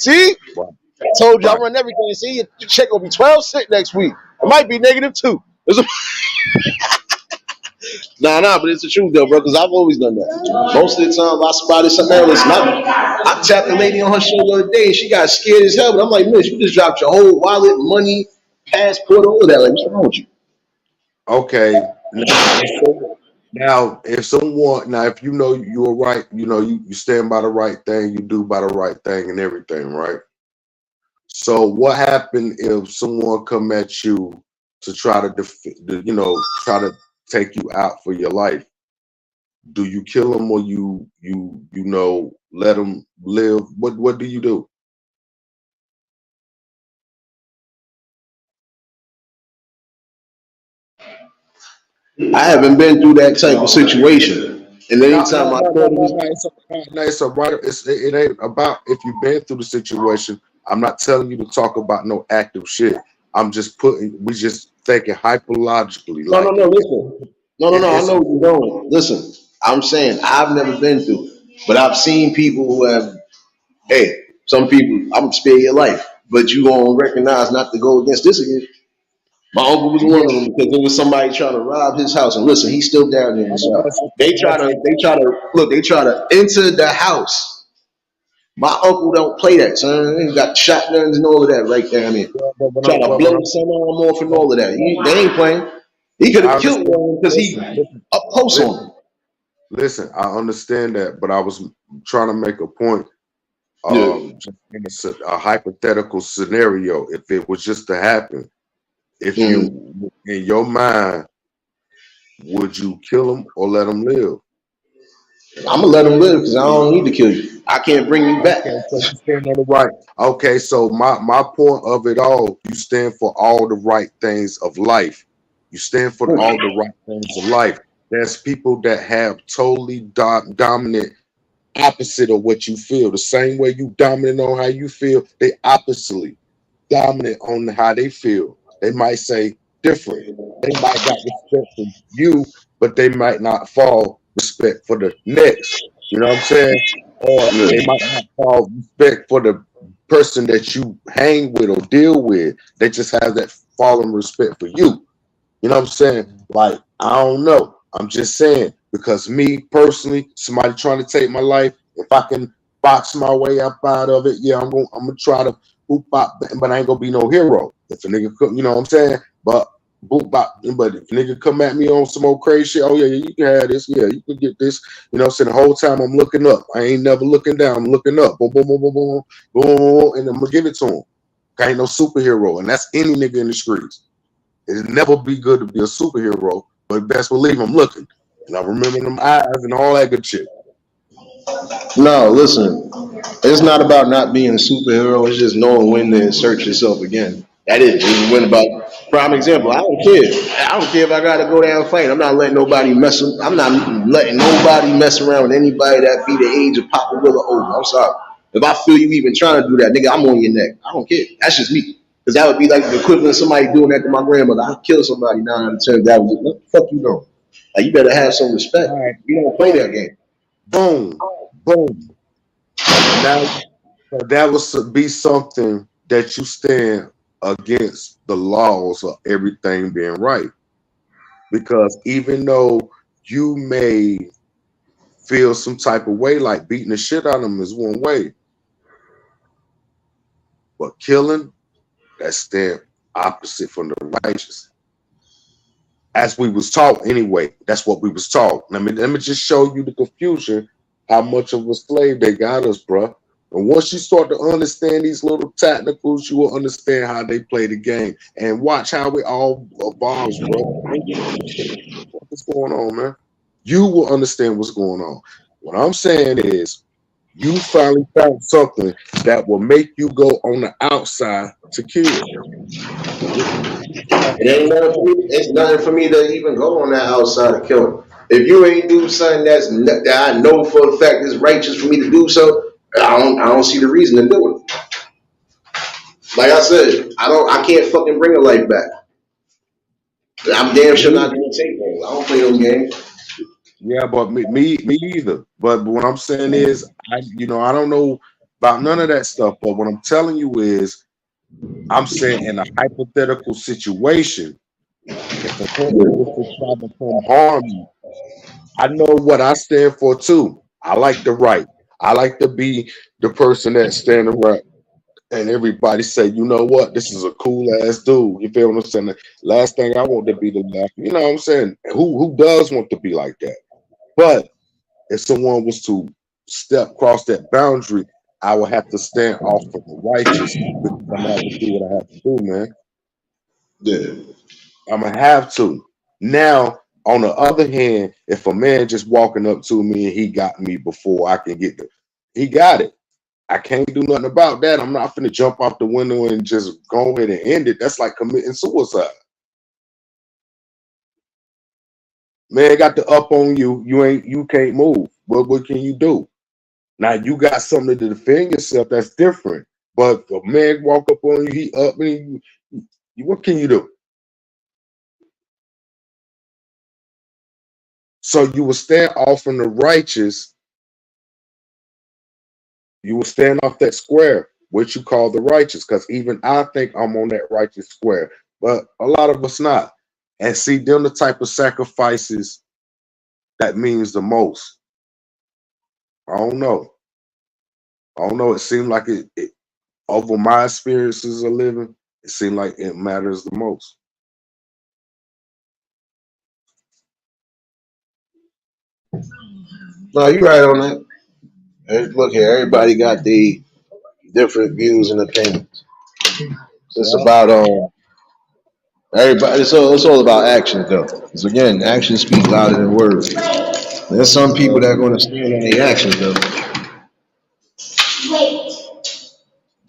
See? right, I told you I right. run everything. See, your check gonna be 12 cents next week. It might be -2. Nah, but it's the truth though, bro. Because I've always done that. Most of the time, I spotted something else. And I tapped a lady on her shoulder the other day, and she got scared as hell. But I'm like, Miss, you just dropped your whole wallet, money, passport, all of that. Like, what's wrong with you? Okay. Now, if you know you're right, you stand by the right thing, you do by the right thing, and everything, right? So, what happened if someone come at you to try to try to take you out for your life? Do you kill them or let them live? What do you do? I haven't been through that type of situation. And No, anytime no, I no, thought no, it no, was, no. It's a right. It ain't about if you've been through the situation. I'm not telling you to talk about no active shit. We just thinking hypologically, like listen. No, I it's know where you're going. Listen, I'm saying I've never been through it, but I've seen people who have, hey, some people, I'm gonna spare your life, but you gonna recognize not to go against this again. My uncle was one yeah. of them because there was somebody trying to rob his house, and listen, he's still down there in the I'm gonna south. ask you, They I'm try ask to, you, they try to look, they try to enter the house. My uncle don't play that, son. He got shotguns and all of that right there. I mean, but when trying I'm, to but when blow I'm, some arm off and but all of that. They ain't playing. He could I have killed understand. one because he up close on him. Listen, listen. I understand that, but I was trying to make a point. Yeah. Just in a hypothetical scenario, if it was just to happen, if Mm. you in your mind, would you kill him or let him live? I'm gonna let him live because I don't need to kill you. I can't bring you back. Okay, so you stand on the right. Okay, so my point of it all, you stand for all the right things of life. You stand for all the right things of life. There's people that have totally dominant opposite of what you feel. The same way you dominant on how you feel, they oppositely dominant on how they feel. They might say different. They might got respect for you, but they might not fall respect for the next. You know what I'm saying? Or Yeah. they might not fall respect for the person that you hang with or deal with. They just have that fallen respect for you. You know what I'm saying? Like, I don't know. I'm just saying, because me personally, somebody trying to take my life, if I can box my way up out of it, yeah, I'm gonna try to boop bop, but I ain't gonna be no hero. If a nigga come, you know what I'm saying? But boop bop, but if a nigga come at me on some old crazy shit, oh yeah, you can have this, yeah, you can get this. You know what I'm saying? The whole time I'm looking up. I ain't never looking down, I'm looking up. Boom, boom, boom, boom, boom, boom, and I'm gonna give it to him. I ain't no superhero, and that's any nigga in the streets. It'd never be good to be a superhero, but best believe I'm looking. And I remember them eyes and all that good shit. No, listen. It's not about not being a superhero. It's just knowing when to insert yourself again. That is. It's when about Prime example. I don't care. I don't care if I got to go down and fight. I'm not letting nobody mess. I'm not letting nobody mess around with anybody that be the age of Papa Willa over. I'm sorry. If I feel you even trying to do that, nigga, I'm on your neck. I don't care. That's just me. Because that would be like the equivalent of somebody doing that to my grandmother. I'd kill somebody 9 out of 10. That was what the fuck you doing? Like you better have some respect. All right. You don't play that game. Boom, boom. Now that would be something that you stand against the laws of everything being right. Because even though you may feel some type of way, like beating the shit out of them is one way, but killing, that's the opposite from the righteous. As we was taught anyway, that's what we was taught. Let me just show you the confusion, how much of a slave they got us, bro. And once you start to understand these little technicals, you will understand how they play the game. And watch how it all evolves, bro. What's going on, man? You will understand what's going on. What I'm saying is, you finally found something that will make you go on the outside to kill. It ain't nothing for me. It's nothing for me to even go on that outside of killing. If you ain't do something that I know for a fact is righteous for me to do so, I don't see the reason to do it. Like I said, I can't fucking bring a life back. I'm damn sure not gonna take one. I don't play those games. Yeah, but me either. But what I'm saying is, I don't know about none of that stuff. But what I'm telling you is, I'm saying in a hypothetical situation, if a person was to try to come harm you, I know what I stand for too. I like the right. I like to be the person that stand right. And everybody say, you know what, this is a cool ass dude. You feel what I'm saying? Last thing I want to be the last. You know what I'm saying? Who does want to be like that? But if someone was to cross that boundary, I would have to stand off for the righteous because I'm gonna have to do what I have to do, man. Yeah. I'm gonna have to. Now, on the other hand, if a man just walking up to me and he got me before I can get he got it. I can't do nothing about that. I'm not finna jump off the window and just go ahead and end it. That's like committing suicide. Man got the up on you. You can't move. What can you do? Now you got something to defend yourself. That's different. But a man walk up on you, he up and what can you do? So you will stand off from the righteous. You will stand off that square, which you call the righteous, because even I think I'm on that righteous square, but a lot of us not. And see, them the type of sacrifices that means the most. I don't know. I don't know. It seemed like it over my experiences of living, it seemed like it matters the most. No, you're right on that. Look here, everybody got the different views and opinions. It's Yeah. about everybody. It's all about actions, though. Because again, actions speak louder than words. There's some people that are going to stand on their actions, though.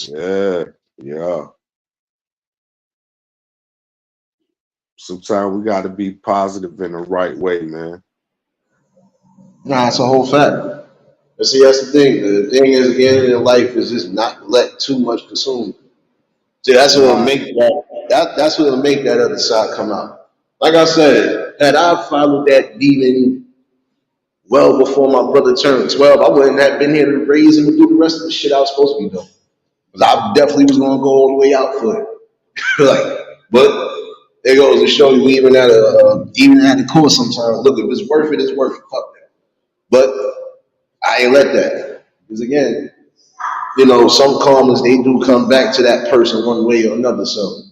Yeah. Yeah. Sometimes we got to be positive in the right way, man. Nah, it's a whole fact. But see, that's the thing. The thing is, again, in life is just not let too much consume you. See, that's what'll Right. make that's what'll make that other side come out. Like I said, had I followed that demon well before my brother turned 12, I wouldn't have been here to raise him and do the rest of the shit I was supposed to be doing. Because I definitely was gonna go all the way out for it. Like, but it goes to show you, even at a course, sometimes look, if it's worth it, it's worth it. Fuck that. But I ain't let that. Because again, some karmas they do come back to that person one way or another. So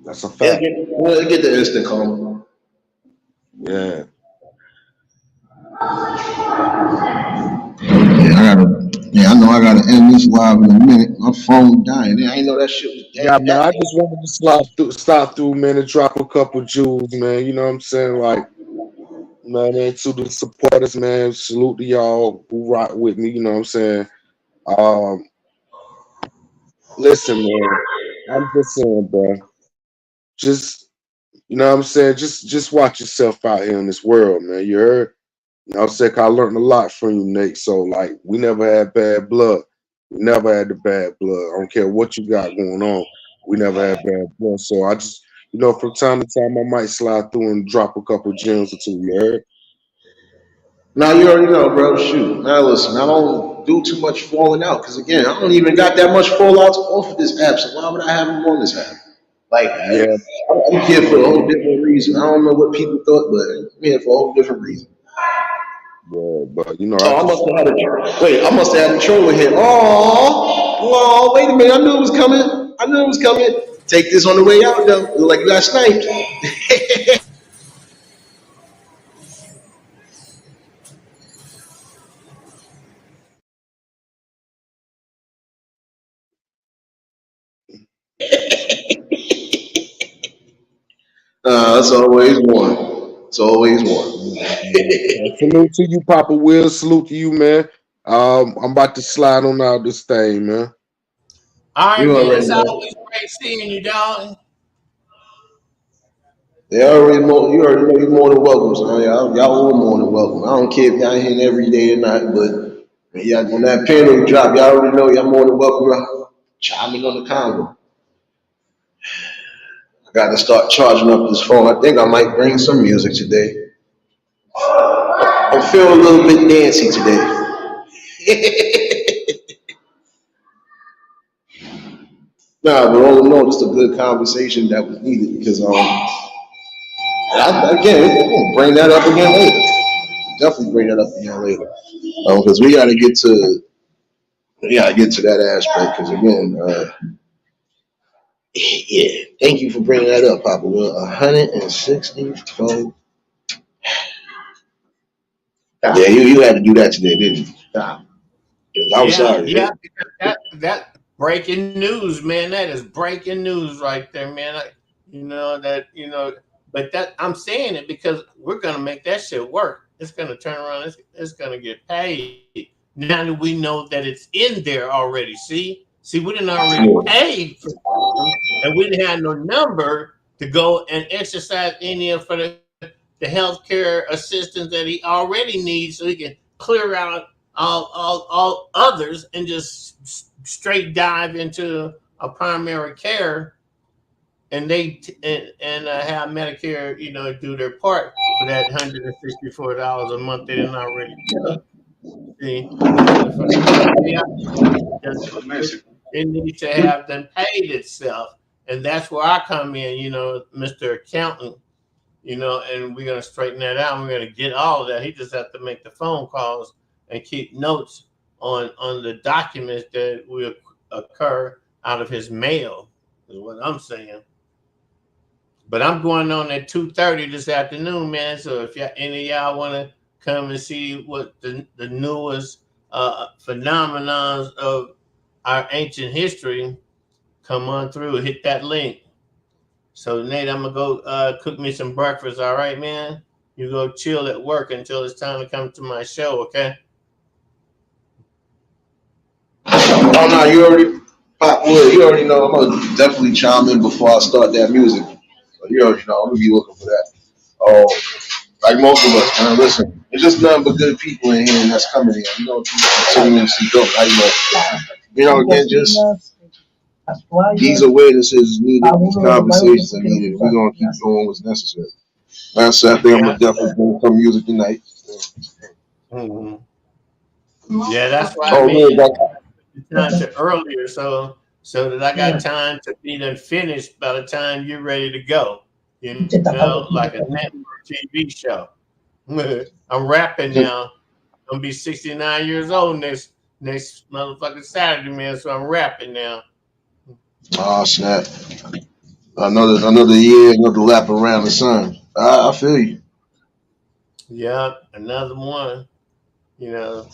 That's a fact. we'll get the instant karma. Yeah. Yeah, I know I gotta end this live in a minute. My phone dying. I didn't know that shit was Yeah, dead. man. I just wanted to stop through, man, and drop a couple jewels, man. You know what I'm saying? Like, man, to the supporters, man. Salute to y'all who rock with me. You know what I'm saying? Um, Listen, man. I'm just saying, bro. just you know what I'm saying, just watch yourself out here in this world, man. You heard? You know what I'm saying? 'Cause I learned a lot from you, Nate. So like we never had bad blood. We never had the bad blood. I don't care what you got going on. We never had bad blood. So I just from time to time I might slide through and drop a couple gems or two, you heard? Now you already know, bro. Shoot. Now listen, I don't do too much falling out because again, I don't even got that much fallouts off of this app. So why would I have them on this app? Like Yeah, I'm here for a whole different reason. I don't know what people thought, but I'm here for a whole different reason. yeah, but I Oh, I just must have had a wait. I must have had a troll in here. Oh, wait a minute. I knew it was coming. I knew it was coming. Take this on the way out, though. Look like you got sniped. It's always one. It's always one. salute to you, Papa Will. Salute to you, man. I'm about to slide on out this thing, man. All right, You man. already It's know. always great seeing you, dog. You already know you're more than welcome. So y'all all more than welcome. I don't care if y'all here every day or not, but yeah, when that panel drop, y'all already know y'all more than welcome. Chiming on the convo. I got to start charging up this phone. I think I might bring some music today. I'm feeling a little bit dancey today. Nah, but all in all, just a good conversation that was needed because again, we're gonna bring that up again later. Definitely bring that up again later. Because we gotta get to that aspect. Because again, yeah. Thank you for bringing that up, Papa. Will 164. Yeah, you had to do that today, didn't you? Nah, 'cause I'm Yeah, sorry. yeah. Because that breaking news, man. That is breaking news right there, man. But that I'm saying it because we're gonna make that shit work. It's gonna turn around. It's gonna get paid. Now that we know that it's in there already. See, we didn't already paid for them, and we didn't have no number to go and exercise any of for the healthcare assistance that he already needs, so he can clear out all others and just straight dive into a primary care and have Medicare, do their part for that $164 a month they didn't already took. See, for the it needs to have them paid itself, and that's where I come in, Mr. Accountant. And we're gonna straighten that out. We're gonna get all of that. He just has to make the phone calls and keep notes on the documents that will occur out of his mail. Is what I'm saying. But I'm going on at 2:30 this afternoon, man. So if any of y'all want to come and see what the newest phenomenons of our ancient history, come on through. Hit that link. So Nate, I'm gonna go cook me some breakfast. All right, man. You go chill at work until it's time to come to my show. Okay. Oh no, Pop Wood, you already know I'm gonna definitely chime in before I start that music. So you already know I'm gonna be looking for that. Oh, like most of us, man. Listen, it's just nothing but good people in here, and that's coming in. You know, continuing to see dope. Again, just these awarenesses is needed, these conversations are needed. We're gonna keep doing what's necessary. Like I said, I think I'm Yeah. gonna definitely bring some music tonight. hmm Yeah, that's why I Oh, made really? it time to earlier, so that I got time to be done finished by the time you're ready to go. Like a network TV show. I'm rapping now. I'm gonna be 69 years old next motherfucking Saturday, man. So I'm rapping now. Oh snap! Another year, another lap around the sun. I feel you. Yep, another one. You know,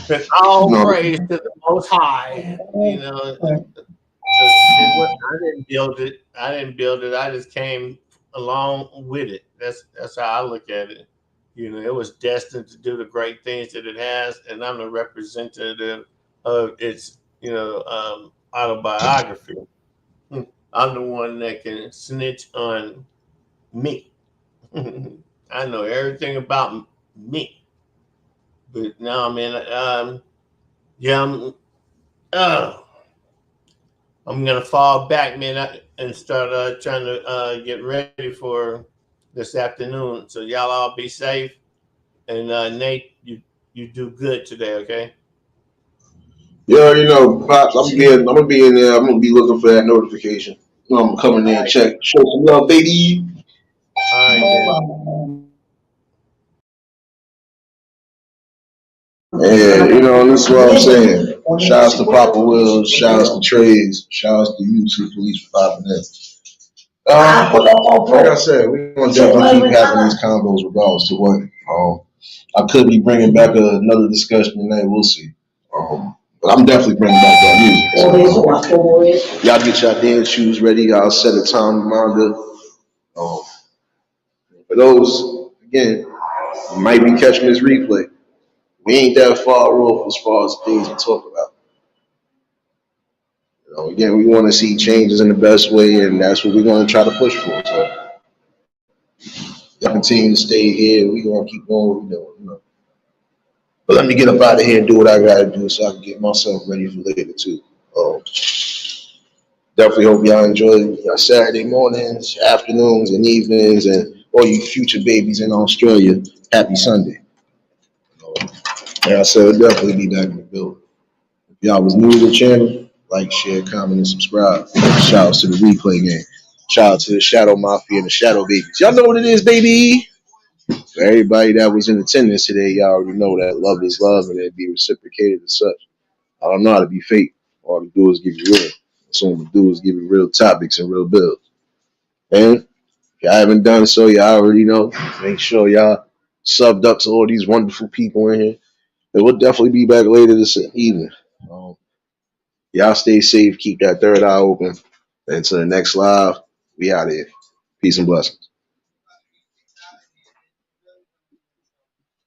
but all No, praise to the Most High. 'Cause I didn't build it. I didn't build it. I just came along with it. That's how I look at it. It was destined to do the great things that it has, and I'm the representative of its autobiography. I'm the one that can snitch on me. I know everything about me. But no, man, yeah, uh, I'm gonna fall back, man, and start trying to get ready for this afternoon. So y'all all be safe, and Nate, you do good today, okay? You already know, Pops. I'm gonna be in there. I'm gonna be looking for that notification. I'm coming in and check. Show some love, baby. All right then. Yeah, this is what I'm saying. Shout outs to Papa Wills, shout outs to Trey's, shout outs to you two police for popping in. Like I said, we're gonna definitely keep having these combos regardless to what. I could be bringing back another discussion tonight. We'll see. But I'm definitely bringing back that music. So, y'all get your dance shoes ready. I'll set a time reminder. For those, again, you might be catching this replay. We ain't that far off as far as things we talk about. Again, we want to see changes in the best way, and that's what we're going to try to push for. So, y'all continue to stay here. We're going to keep going what we're doing. But let me get up out of here and do what I got to do so I can get myself ready for later, too. Definitely hope y'all enjoy your Saturday mornings, afternoons, and evenings, and all you future babies in Australia, happy Sunday. And I said, I'll definitely be back in the building. If y'all was new to the channel, like, share, comment, and subscribe. Shout out to the replay game. Shout out to the Shadow Mafia and the Shadow Babies. Y'all know what it is, baby. For everybody that was in attendance today, y'all already know that love is love and it be reciprocated as such. I don't know how to be fake. All I do is give you real. That's all I'm gonna do is give you real topics and real builds. And if y'all haven't done so, y'all already know. Make sure y'all subbed up to all these wonderful people in here. And we'll definitely be back later this evening. Y'all stay safe. Keep that third eye open. Until the next live, we out of here. Peace and blessings.